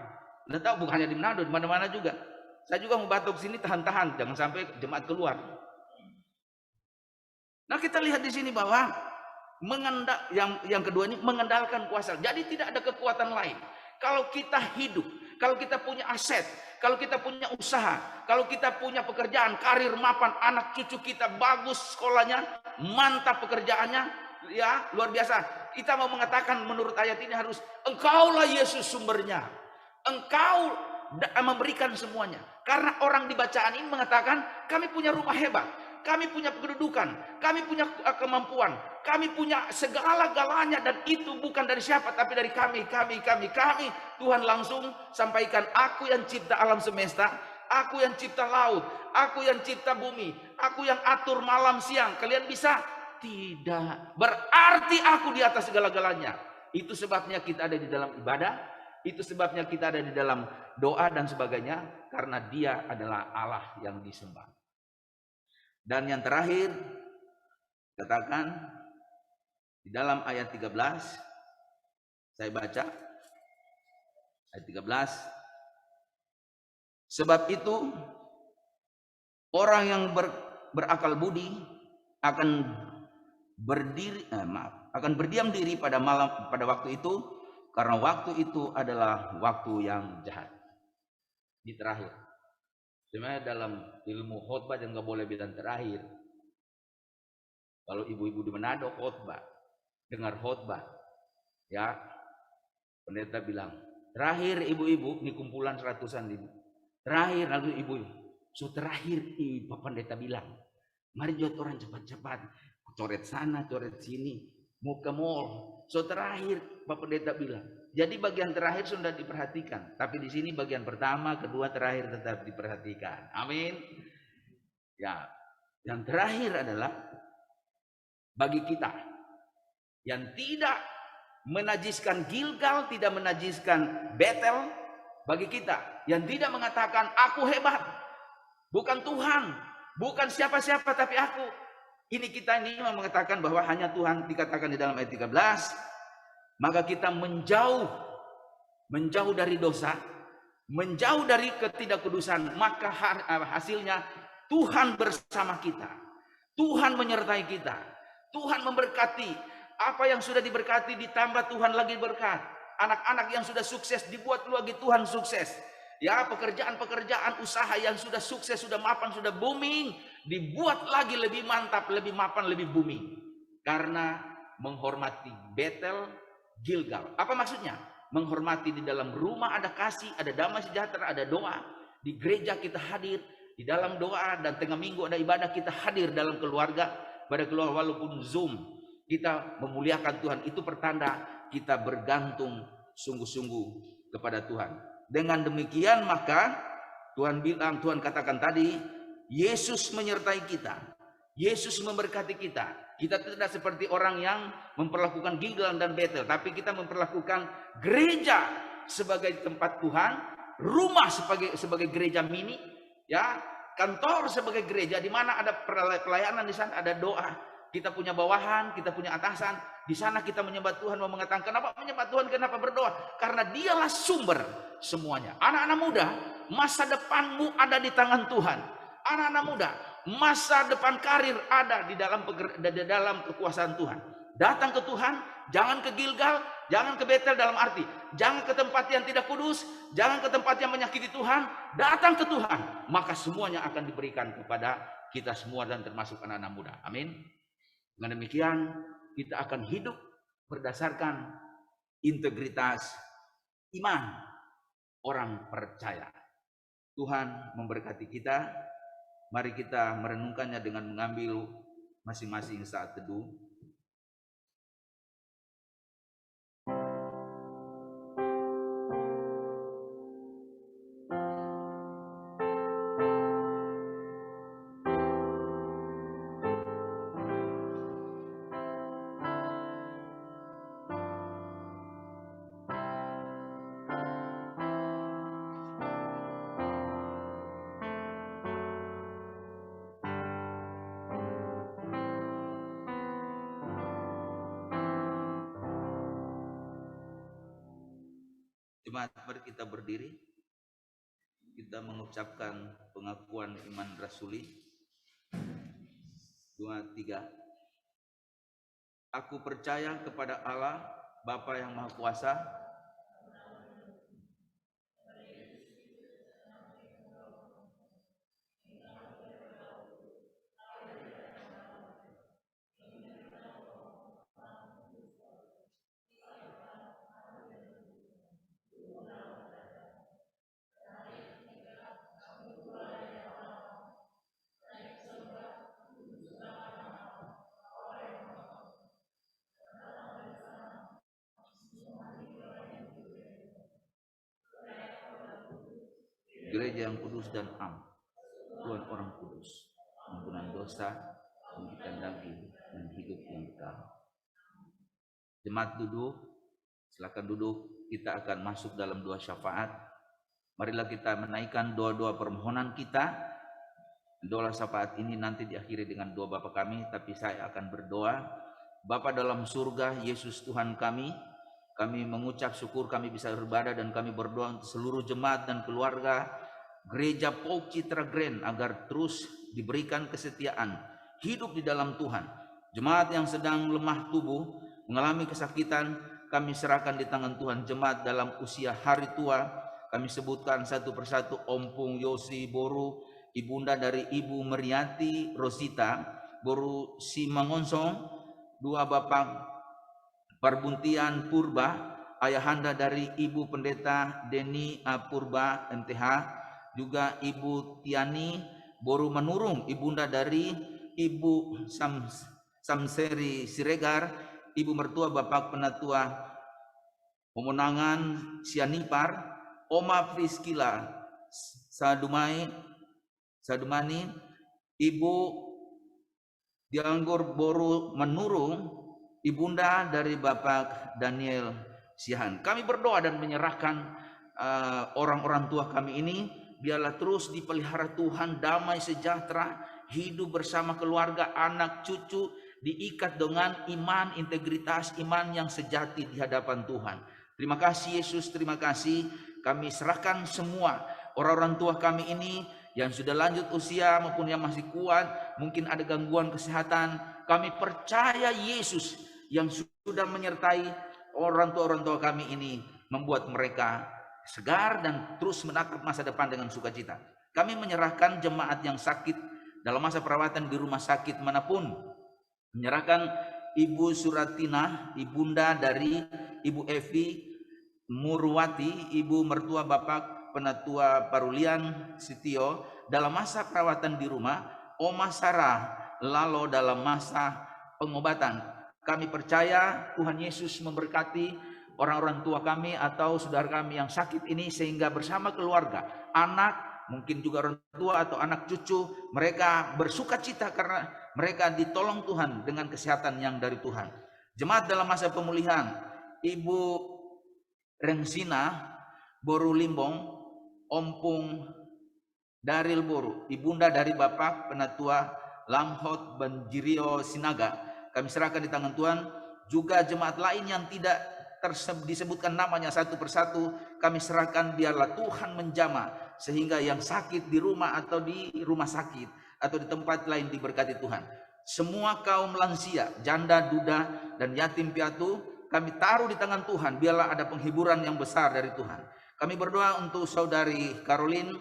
Speaker 2: Nggak tahu, bukan hanya di Manado, di mana-mana juga. Saya juga mau batuk sini, tahan-tahan. Jangan sampai jemaat keluar. Nah, kita lihat di sini bahwa yang kedua ini mengandalkan kuasa. Jadi tidak ada kekuatan lain. Kalau kita hidup, kalau kita punya aset, kalau kita punya usaha, kalau kita punya pekerjaan, karir mapan, anak cucu kita bagus sekolahnya, mantap pekerjaannya, ya luar biasa. Kita mau mengatakan menurut ayat ini harus, engkaulah Yesus sumbernya. Engkau memberikan semuanya. Karena orang di bacaan ini mengatakan, kami punya rumah hebat, kami punya kedudukan, kami punya kemampuan, kami punya segala-galanya, dan itu bukan dari siapa, tapi dari kami. Tuhan langsung sampaikan, aku yang cipta alam semesta, aku yang cipta laut, aku yang cipta bumi, aku yang atur malam siang. Kalian bisa? Tidak. Berarti aku di atas segala-galanya. Itu sebabnya kita ada di dalam ibadah, itu sebabnya kita ada di dalam doa dan sebagainya, karena Dia adalah Allah yang disembah. Dan yang terakhir, katakan di dalam ayat 13, saya baca ayat 13. Sebab itu orang yang berakal budi akan berdiam diri pada waktu itu, karena waktu itu adalah waktu yang jahat. Di terakhir. Sebenarnya dalam ilmu khotbah yang nggak boleh bilang terakhir. Kalau ibu-ibu di Manado khotbah, dengar khotbah, ya pendeta bilang terakhir ibu-ibu, ini kumpulan seratusan ibu. Terakhir, lalu ibu-ibu, so terakhir Pak pendeta bilang, mari jod orang cepat-cepat, coret sana, coret sini, mau ke mall. So terakhir Pak pendeta bilang. Jadi bagian terakhir sudah diperhatikan, tapi di sini bagian pertama, kedua, terakhir tetap diperhatikan. Amin. Ya, yang terakhir adalah bagi kita yang tidak menajiskan Gilgal, tidak menajiskan Betel, bagi kita yang tidak mengatakan aku hebat, bukan Tuhan, bukan siapa-siapa, tapi aku. Ini kita ini mengatakan bahwa hanya Tuhan, dikatakan di dalam ayat 13. Maka kita menjauh dari dosa, menjauh dari ketidakkudusan, maka hasilnya Tuhan bersama kita. Tuhan menyertai kita. Tuhan memberkati. Apa yang sudah diberkati ditambah Tuhan lagi berkat. Anak-anak yang sudah sukses dibuat lagi Tuhan sukses. Ya, pekerjaan-pekerjaan usaha yang sudah sukses, sudah mapan, sudah booming, dibuat lagi lebih mantap, lebih mapan, lebih booming. Karena menghormati Betel, Gilgal. Apa maksudnya? Menghormati di dalam rumah ada kasih, ada damai sejahtera, ada doa. Di gereja kita hadir, di dalam doa, dan tengah minggu ada ibadah, kita hadir dalam keluarga, pada keluarga walaupun Zoom. Kita memuliakan Tuhan, itu pertanda kita bergantung sungguh-sungguh kepada Tuhan. Dengan demikian maka Tuhan bilang, Tuhan katakan tadi, Yesus menyertai kita. Yesus memberkati kita. Kita tidak seperti orang yang memperlakukan Gilgal dan Betel, tapi kita memperlakukan gereja sebagai tempat Tuhan, rumah sebagai gereja mini, ya, kantor sebagai gereja di mana ada pelayanan, di sana ada doa. Kita punya bawahan, kita punya atasan. Di sana kita menyembah Tuhan, mau mengatakan kenapa menyembah Tuhan, kenapa berdoa? Karena Dialah sumber semuanya. Anak-anak muda, masa depanmu ada di tangan Tuhan. Anak-anak muda, masa depan karir ada di dalam kekuasaan Tuhan. Datang ke Tuhan, jangan ke Gilgal, jangan ke Betel, dalam arti jangan ke tempat yang tidak kudus, jangan ke tempat yang menyakiti Tuhan. Datang ke Tuhan, maka semuanya akan diberikan kepada kita semua dan termasuk anak-anak muda. Amin. Dengan demikian kita akan hidup berdasarkan integritas iman orang percaya. Tuhan memberkati kita. Mari kita merenungkannya dengan mengambil masing-masing saat teduh. Jemaat, mari kita berdiri. Kita mengucapkan pengakuan iman rasuli. 2, 3. Aku percaya kepada Allah, Bapa yang Maha Kuasa, gereja yang kudus dan am, Tuhan orang kudus, ampunan dosa, pemberian daging, dan hidup yang kekal. Jemaat duduk, silakan duduk. Kita akan masuk dalam doa syafaat. Marilah kita menaikkan doa-doa permohonan kita. Doa syafaat ini nanti diakhiri dengan doa Bapa kami, tapi saya akan berdoa. Bapa dalam surga, Yesus Tuhan kami mengucap syukur kami bisa beribadah, dan kami berdoa untuk seluruh jemaat dan keluarga Gereja Pauk Citra Grand agar terus diberikan kesetiaan hidup di dalam Tuhan. Jemaat yang sedang lemah tubuh, mengalami kesakitan, kami serahkan di tangan Tuhan. Jemaat dalam usia hari tua, kami sebutkan satu persatu. Ompung Yosi Boru, ibunda dari Ibu Meriati Rosita Boru Simangonsong, 2 Bapak Parbuntian Purba, ayahanda dari Ibu Pendeta Deni Purba MTH, juga Ibu Tiani Boru Menurung, ibunda dari Ibu Samseri Siregar, Ibu mertua Bapak Penatua Pemenangan Sianipar, Oma Priskila Sadumani, Ibu Dianggur Boru Menurung, ibunda dari Bapak Daniel Sihan. Kami berdoa dan menyerahkan orang-orang tua kami ini, biarlah terus dipelihara Tuhan, damai sejahtera, hidup bersama keluarga, anak cucu, diikat dengan iman, integritas iman yang sejati di hadapan Tuhan. Terima kasih Yesus, terima kasih. Kami serahkan semua orang-orang tua kami ini yang sudah lanjut usia maupun yang masih kuat, mungkin ada gangguan kesehatan. Kami percaya Yesus yang sudah menyertai orang tua kami ini, membuat mereka segar dan terus menatap masa depan dengan sukacita. Kami menyerahkan jemaat yang sakit dalam masa perawatan di rumah sakit manapun. Menyerahkan Ibu Suratina, ibunda dari Ibu Evi Murwati, ibu mertua Bapak Penatua Parulian Sitio dalam masa perawatan di rumah. Oma Sarah Lalo dalam masa pengobatan. Kami percaya Tuhan Yesus memberkati orang-orang tua kami atau saudara kami yang sakit ini, sehingga bersama keluarga, anak, mungkin juga orang tua atau anak cucu, mereka bersuka cita karena mereka ditolong Tuhan dengan kesehatan yang dari Tuhan. Jemaat dalam masa pemulihan, Ibu Rengsina Boru Limbong, Ompung Daril Boru, ibunda dari Bapak Penatua Lamhot Banjirio Sinaga, kami serahkan di tangan Tuhan. Juga jemaat lain yang tidak disebutkan namanya satu persatu, kami serahkan, biarlah Tuhan menjamah sehingga yang sakit di rumah atau di rumah sakit atau di tempat lain diberkati Tuhan. Semua kaum lansia, janda, duda, dan yatim piatu kami taruh di tangan Tuhan, biarlah ada penghiburan yang besar dari Tuhan. Kami berdoa untuk saudari Caroline,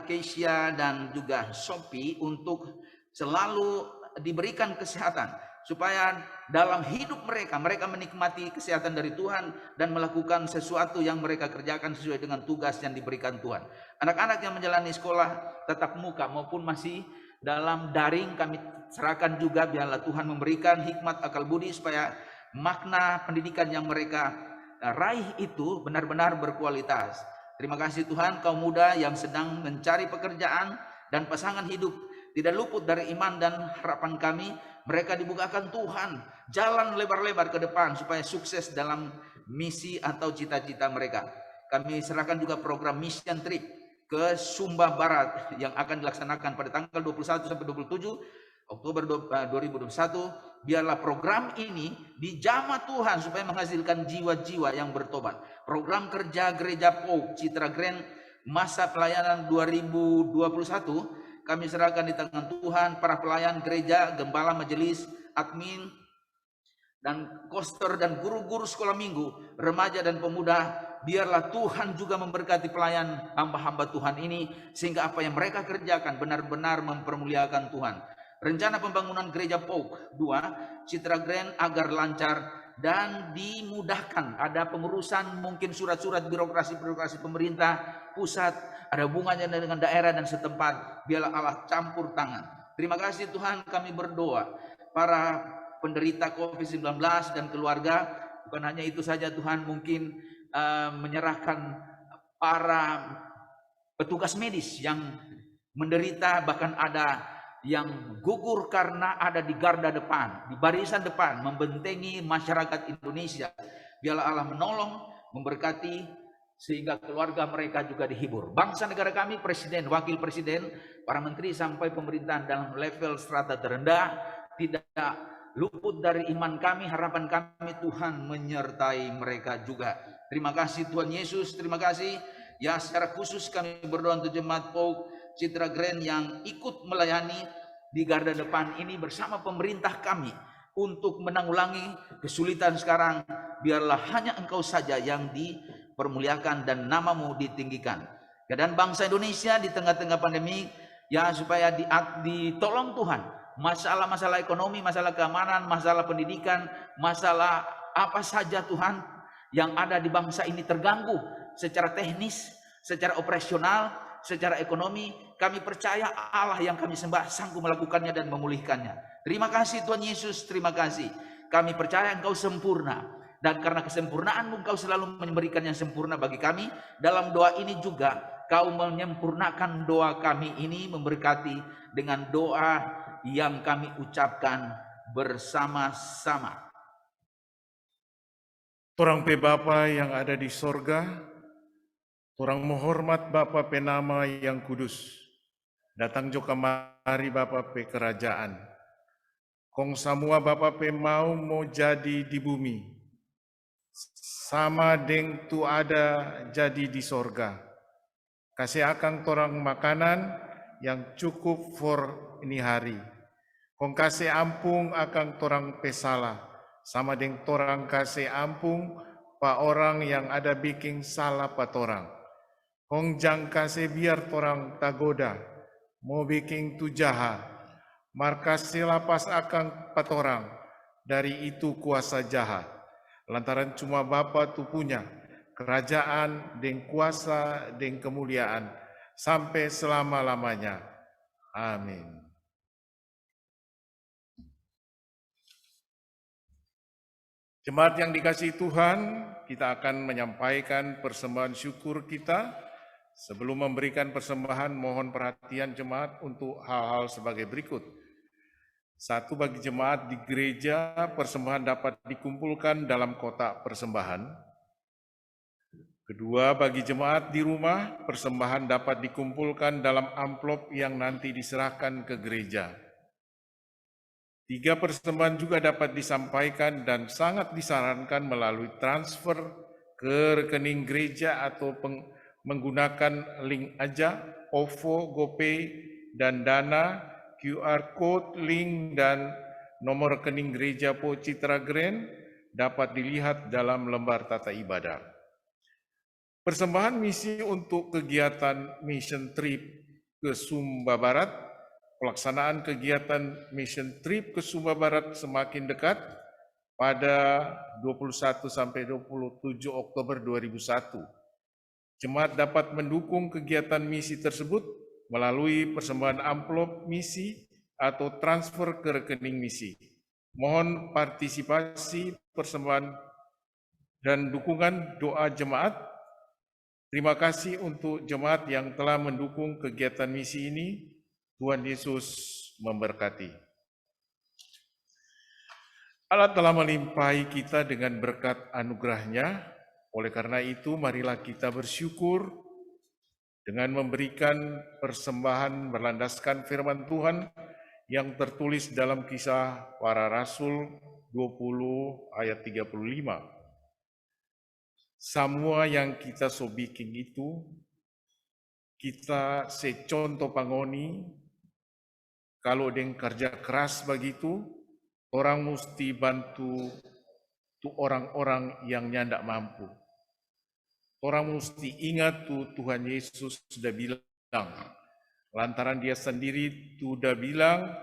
Speaker 2: Keisha, dan juga Sophie untuk selalu diberikan kesehatan, supaya dalam hidup mereka menikmati kesehatan dari Tuhan dan melakukan sesuatu yang mereka kerjakan sesuai dengan tugas yang diberikan Tuhan. Anak-anak yang menjalani sekolah tatap muka maupun masih dalam daring, kami serahkan juga, biarlah Tuhan memberikan hikmat akal budi supaya makna pendidikan yang mereka raih itu benar-benar berkualitas. Terima kasih Tuhan, kaum muda yang sedang mencari pekerjaan dan pasangan hidup tidak luput dari iman dan harapan kami. Mereka dibukakan Tuhan jalan lebar-lebar ke depan supaya sukses dalam misi atau cita-cita mereka. Kami serahkan juga program mission trip ke Sumba Barat yang akan dilaksanakan pada tanggal 21 sampai 27 Oktober 2021, biarlah program ini dijamah Tuhan supaya menghasilkan jiwa-jiwa yang bertobat. Program kerja Gereja POUK Citra Grand masa pelayanan 2021 kami serahkan di tangan Tuhan, para pelayan gereja, gembala majelis, admin, dan koster dan guru-guru sekolah minggu, remaja dan pemuda. Biarlah Tuhan juga memberkati pelayan hamba-hamba Tuhan ini, sehingga apa yang mereka kerjakan benar-benar mempermuliakan Tuhan. Rencana pembangunan Gereja POUK 2 Citra Grand agar lancar dan dimudahkan. Ada pengurusan mungkin surat-surat birokrasi pemerintah pusat, ada hubungannya dengan daerah dan setempat. Biarlah Allah campur tangan. Terima kasih Tuhan, kami berdoa para penderita COVID-19 dan keluarga. Bukan hanya itu saja Tuhan, mungkin menyerahkan para petugas medis yang menderita, bahkan ada yang gugur karena ada di garda depan, di barisan depan, membentengi masyarakat Indonesia. Biarlah Allah menolong, memberkati, sehingga keluarga mereka juga dihibur. Bangsa negara kami, presiden, wakil presiden, para menteri sampai pemerintahan dalam level strata terendah, tidak luput dari iman kami, harapan kami. Tuhan menyertai mereka juga. Terima kasih Tuhan Yesus, terima kasih. Ya, secara khusus kami berdoa untuk jemaat POUK Citra Grand yang ikut melayani di garda depan ini bersama pemerintah kami untuk menanggulangi kesulitan sekarang. Biarlah hanya Engkau saja yang dipermuliakan dan namamu ditinggikan. Keadaan bangsa Indonesia di tengah-tengah pandemi, ya, supaya ditolong Tuhan. Masalah-masalah ekonomi, masalah keamanan, masalah pendidikan, masalah apa saja Tuhan yang ada di bangsa ini terganggu secara teknis, secara operasional, secara ekonomi. Kami percaya Allah yang kami sembah sanggup melakukannya dan memulihkannya. Terima kasih Tuhan Yesus, terima kasih. Kami percaya Engkau sempurna, dan karena kesempurnaan-Mu Engkau selalu memberikan yang sempurna bagi kami. Dalam doa ini juga Kau menyempurnakan doa kami ini, memberkati dengan doa yang kami ucapkan bersama-sama.
Speaker 1: Torang pe Bapa yang ada di sorga, torang menghormat Bapa pe nama yang kudus. Datang jo kamari Bapa pe kerajaan. Kong semua Bapa pe mau jadi di bumi. Sama deng tu ada jadi di sorga. Kasih akang torang makanan yang cukup for ini hari. Kong kasih ampung akang torang pe salah. Sama deng torang kasih ampung pa orang yang ada bikin salah pa torang. Kong jang kasih biar torang tagoda, mau bikin tu jahat. Markasih lapas akang pa torang dari itu kuasa jahat. Lantaran cuma Bapa tu punya kerajaan, deng kuasa, deng kemuliaan, sampai selama-lamanya. Amin. Jemaat yang dikasihi Tuhan, kita akan menyampaikan persembahan syukur kita. Sebelum memberikan persembahan, mohon perhatian jemaat untuk hal-hal sebagai berikut. 1, bagi jemaat di gereja, persembahan dapat dikumpulkan dalam kotak persembahan. 2, bagi jemaat di rumah, persembahan dapat dikumpulkan dalam amplop yang nanti diserahkan ke gereja. 3, persembahan juga dapat disampaikan dan sangat disarankan melalui transfer ke rekening gereja atau menggunakan link aja, OVO, GoPay, dan Dana, QR Code, link, dan nomor rekening gereja POUK Citra Grand dapat dilihat dalam lembar tata ibadah. Persembahan misi untuk kegiatan mission trip ke Sumba Barat. Pelaksanaan kegiatan mission trip ke Sumba Barat semakin dekat pada 21 sampai 27 Oktober 2001. Jemaat dapat mendukung kegiatan misi tersebut melalui persembahan amplop misi atau transfer ke rekening misi. Mohon partisipasi persembahan dan dukungan doa jemaat. Terima kasih untuk jemaat yang telah mendukung kegiatan misi ini. Tuhan Yesus memberkati. Allah telah melimpahi kita dengan berkat anugerah-Nya. Oleh karena itu, marilah kita bersyukur dengan memberikan persembahan berlandaskan firman Tuhan yang tertulis dalam Kisah Para Rasul 20 ayat 35. Semua yang kita so bikin itu, kita secontoh pangoni, kalau dengan kerja keras begitu, orang mesti bantu tu orang-orang yang nyandak mampu. Orang mesti ingat Tuhan Yesus sudah bilang, lantaran dia sendiri sudah bilang,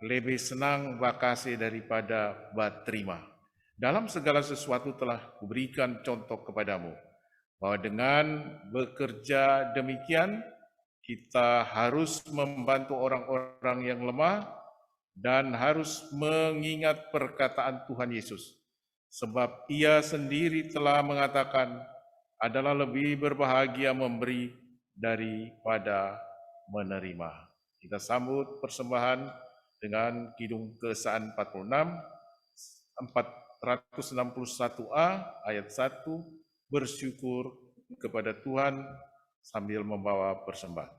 Speaker 1: lebih senang bakase daripada berterima. Dalam segala sesuatu telah kuberikan contoh kepadamu, bahwa dengan bekerja demikian, kita harus membantu orang-orang yang lemah dan harus mengingat perkataan Tuhan Yesus. Sebab ia sendiri telah mengatakan, adalah lebih berbahagia memberi daripada menerima. Kita sambut persembahan dengan Kidung Keesaan 461a ayat 1, bersyukur kepada Tuhan sambil membawa persembahan.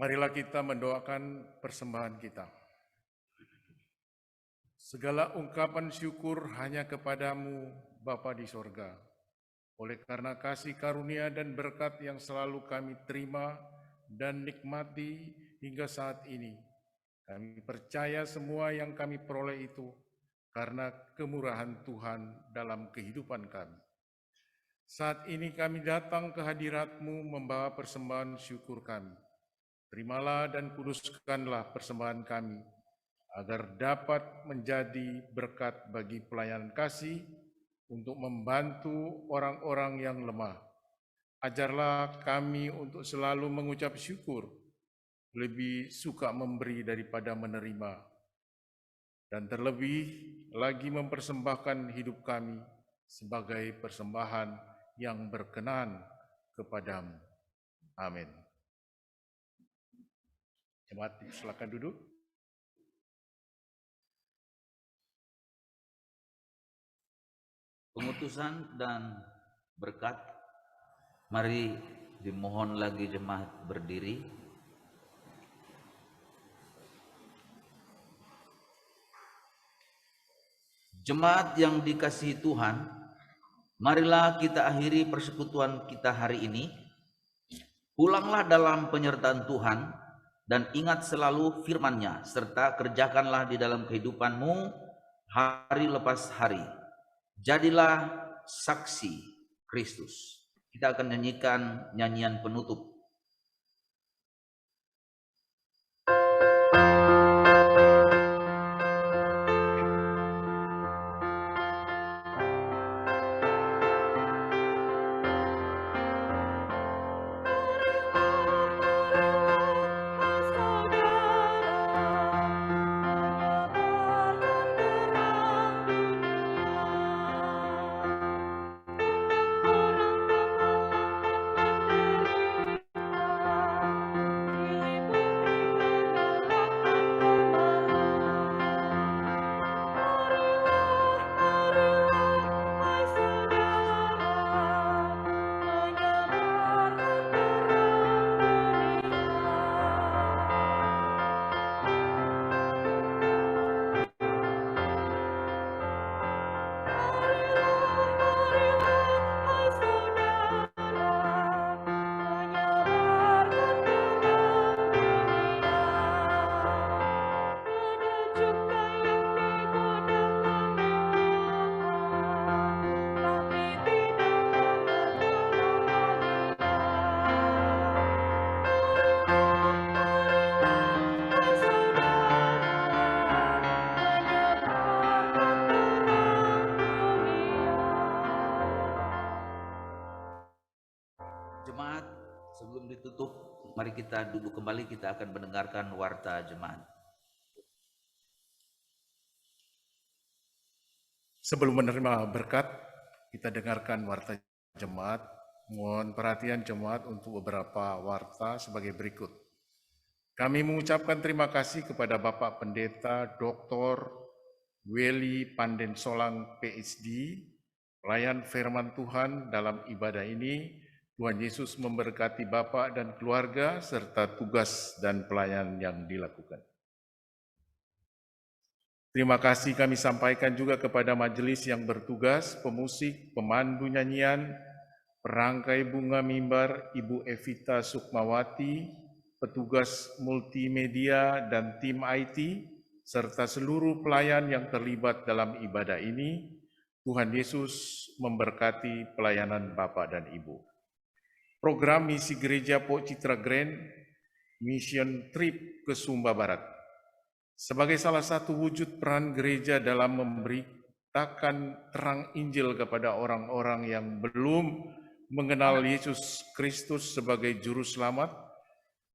Speaker 1: Marilah kita mendoakan persembahan kita. Segala ungkapan syukur hanya kepadamu, Bapa di sorga. Oleh karena kasih karunia dan berkat yang selalu kami terima dan nikmati hingga saat ini, kami percaya semua yang kami peroleh itu karena kemurahan Tuhan dalam kehidupan kami. Saat ini kami datang ke hadirat-Mu membawa persembahan syukur kami. Terimalah dan kuduskanlah persembahan kami, agar dapat menjadi berkat bagi pelayanan kasih untuk membantu orang-orang yang lemah. Ajarlah kami untuk selalu mengucap syukur, lebih suka memberi daripada menerima, dan terlebih lagi mempersembahkan hidup kami sebagai persembahan yang berkenan kepadamu. Amin. Jemaat, silakan duduk.
Speaker 2: Pengutusan dan berkat, mari dimohon lagi jemaat berdiri. Jemaat yang dikasihi Tuhan, marilah kita akhiri persekutuan kita hari ini. Pulanglah dalam penyertaan Tuhan dan ingat selalu firman-Nya, serta kerjakanlah di dalam kehidupanmu hari lepas hari. Jadilah saksi Kristus. Kita akan nyanyikan nyanyian penutup. Jemaat, sebelum ditutup, mari kita duduk kembali, kita akan mendengarkan warta jemaat.
Speaker 1: Sebelum menerima berkat, kita dengarkan warta jemaat. Mohon perhatian jemaat untuk beberapa warta sebagai berikut. Kami mengucapkan terima kasih kepada Bapak Pendeta Dr. Welly Pandensolang PhD, pelayan firman Tuhan dalam ibadah ini. Tuhan Yesus memberkati Bapak dan keluarga serta tugas dan pelayan yang dilakukan. Terima kasih kami sampaikan juga kepada majelis yang bertugas, pemusik, pemandu nyanyian, perangkai bunga mimbar, Ibu Evita Sukmawati, petugas multimedia dan tim IT, serta seluruh pelayan yang terlibat dalam ibadah ini. Tuhan Yesus memberkati pelayanan Bapak dan Ibu. Program misi gereja Pok Citra Grand Mission Trip ke Sumba Barat sebagai salah satu wujud peran gereja dalam memberitakan terang Injil kepada orang-orang yang belum mengenal Yesus Kristus sebagai Juru Selamat.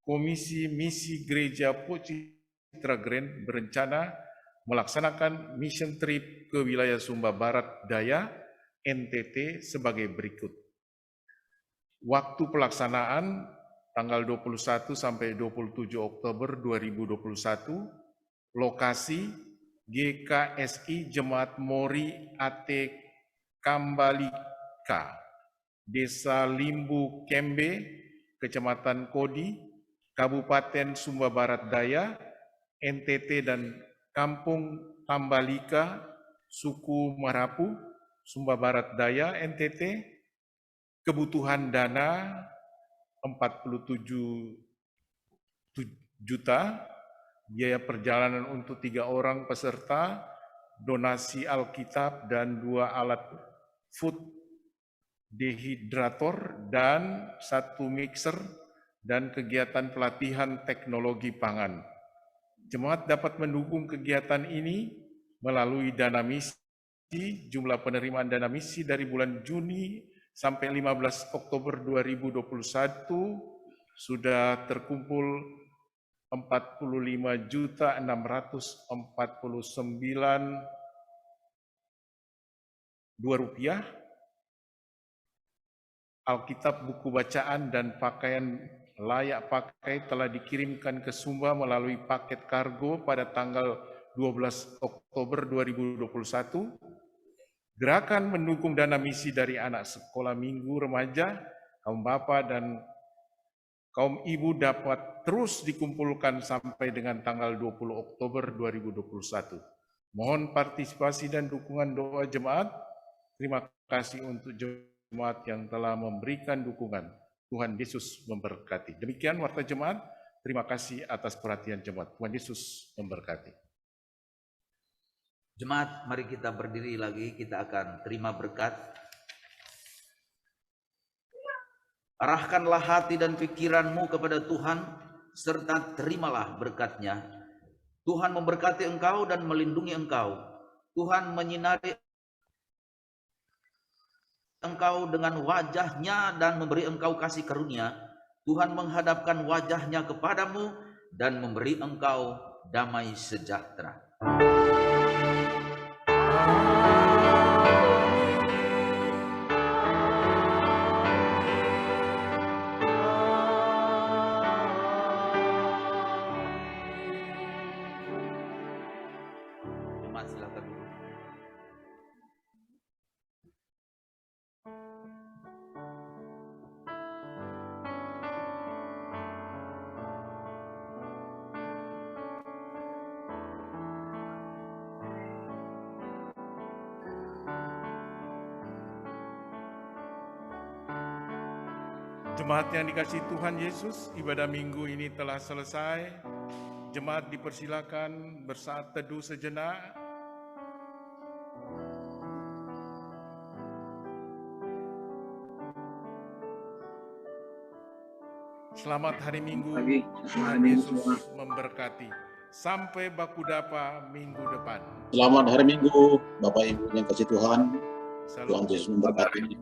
Speaker 1: Komisi Misi Gereja Pok Citra Grand berencana melaksanakan mission trip ke wilayah Sumba Barat Daya, NTT sebagai berikut. Waktu pelaksanaan tanggal 21 sampai 27 Oktober 2021, lokasi GKSI Jemaat Mori AT Kambalika, Desa Limbu Kembe, Kecamatan Kodi, Kabupaten Sumba Barat Daya, NTT, dan Kampung Tambalika, Suku Marapu, Sumba Barat Daya, NTT. Kebutuhan dana 47 juta, biaya perjalanan untuk 3 orang peserta, donasi Alkitab dan 2 alat food dehidrator dan 1 mixer, dan kegiatan pelatihan teknologi pangan. Jemaat dapat mendukung kegiatan ini melalui dana misi. Jumlah penerimaan dana misi dari bulan Juni sampai 15 Oktober 2021 sudah terkumpul 45.649.2 rupiah. Alkitab, buku bacaan, dan pakaian layak pakai telah dikirimkan ke Sumba melalui paket kargo pada tanggal 12 Oktober 2021. Gerakan mendukung dana misi dari anak sekolah minggu remaja, kaum bapa, dan kaum ibu dapat terus dikumpulkan sampai dengan tanggal 20 Oktober 2021. Mohon partisipasi dan dukungan doa jemaat. Terima kasih untuk jemaat yang telah memberikan dukungan. Tuhan Yesus memberkati. Demikian warta jemaat. Terima kasih atas perhatian jemaat. Tuhan Yesus memberkati.
Speaker 2: Jemaat, mari kita berdiri lagi, kita akan terima berkat. Arahkanlah hati dan pikiranmu kepada Tuhan, serta terimalah berkat-Nya. Tuhan memberkati engkau dan melindungi engkau. Tuhan menyinari engkau dengan wajah-Nya dan memberi engkau kasih karunia. Tuhan menghadapkan wajah-Nya kepadamu dan memberi engkau damai sejahtera. Jemaat silakan duduk.
Speaker 1: Jemaat yang dikasihi Tuhan Yesus, ibadah minggu ini telah selesai. Jemaat dipersilakan bersaat teduh sejenak. Selamat hari Minggu, Tuhan Yesus memberkati. Sampai baku dapa minggu depan.
Speaker 4: Selamat hari Minggu, Bapak Ibu yang kasih Tuhan. Tuhan
Speaker 1: Salam.
Speaker 4: Yesus memberkati.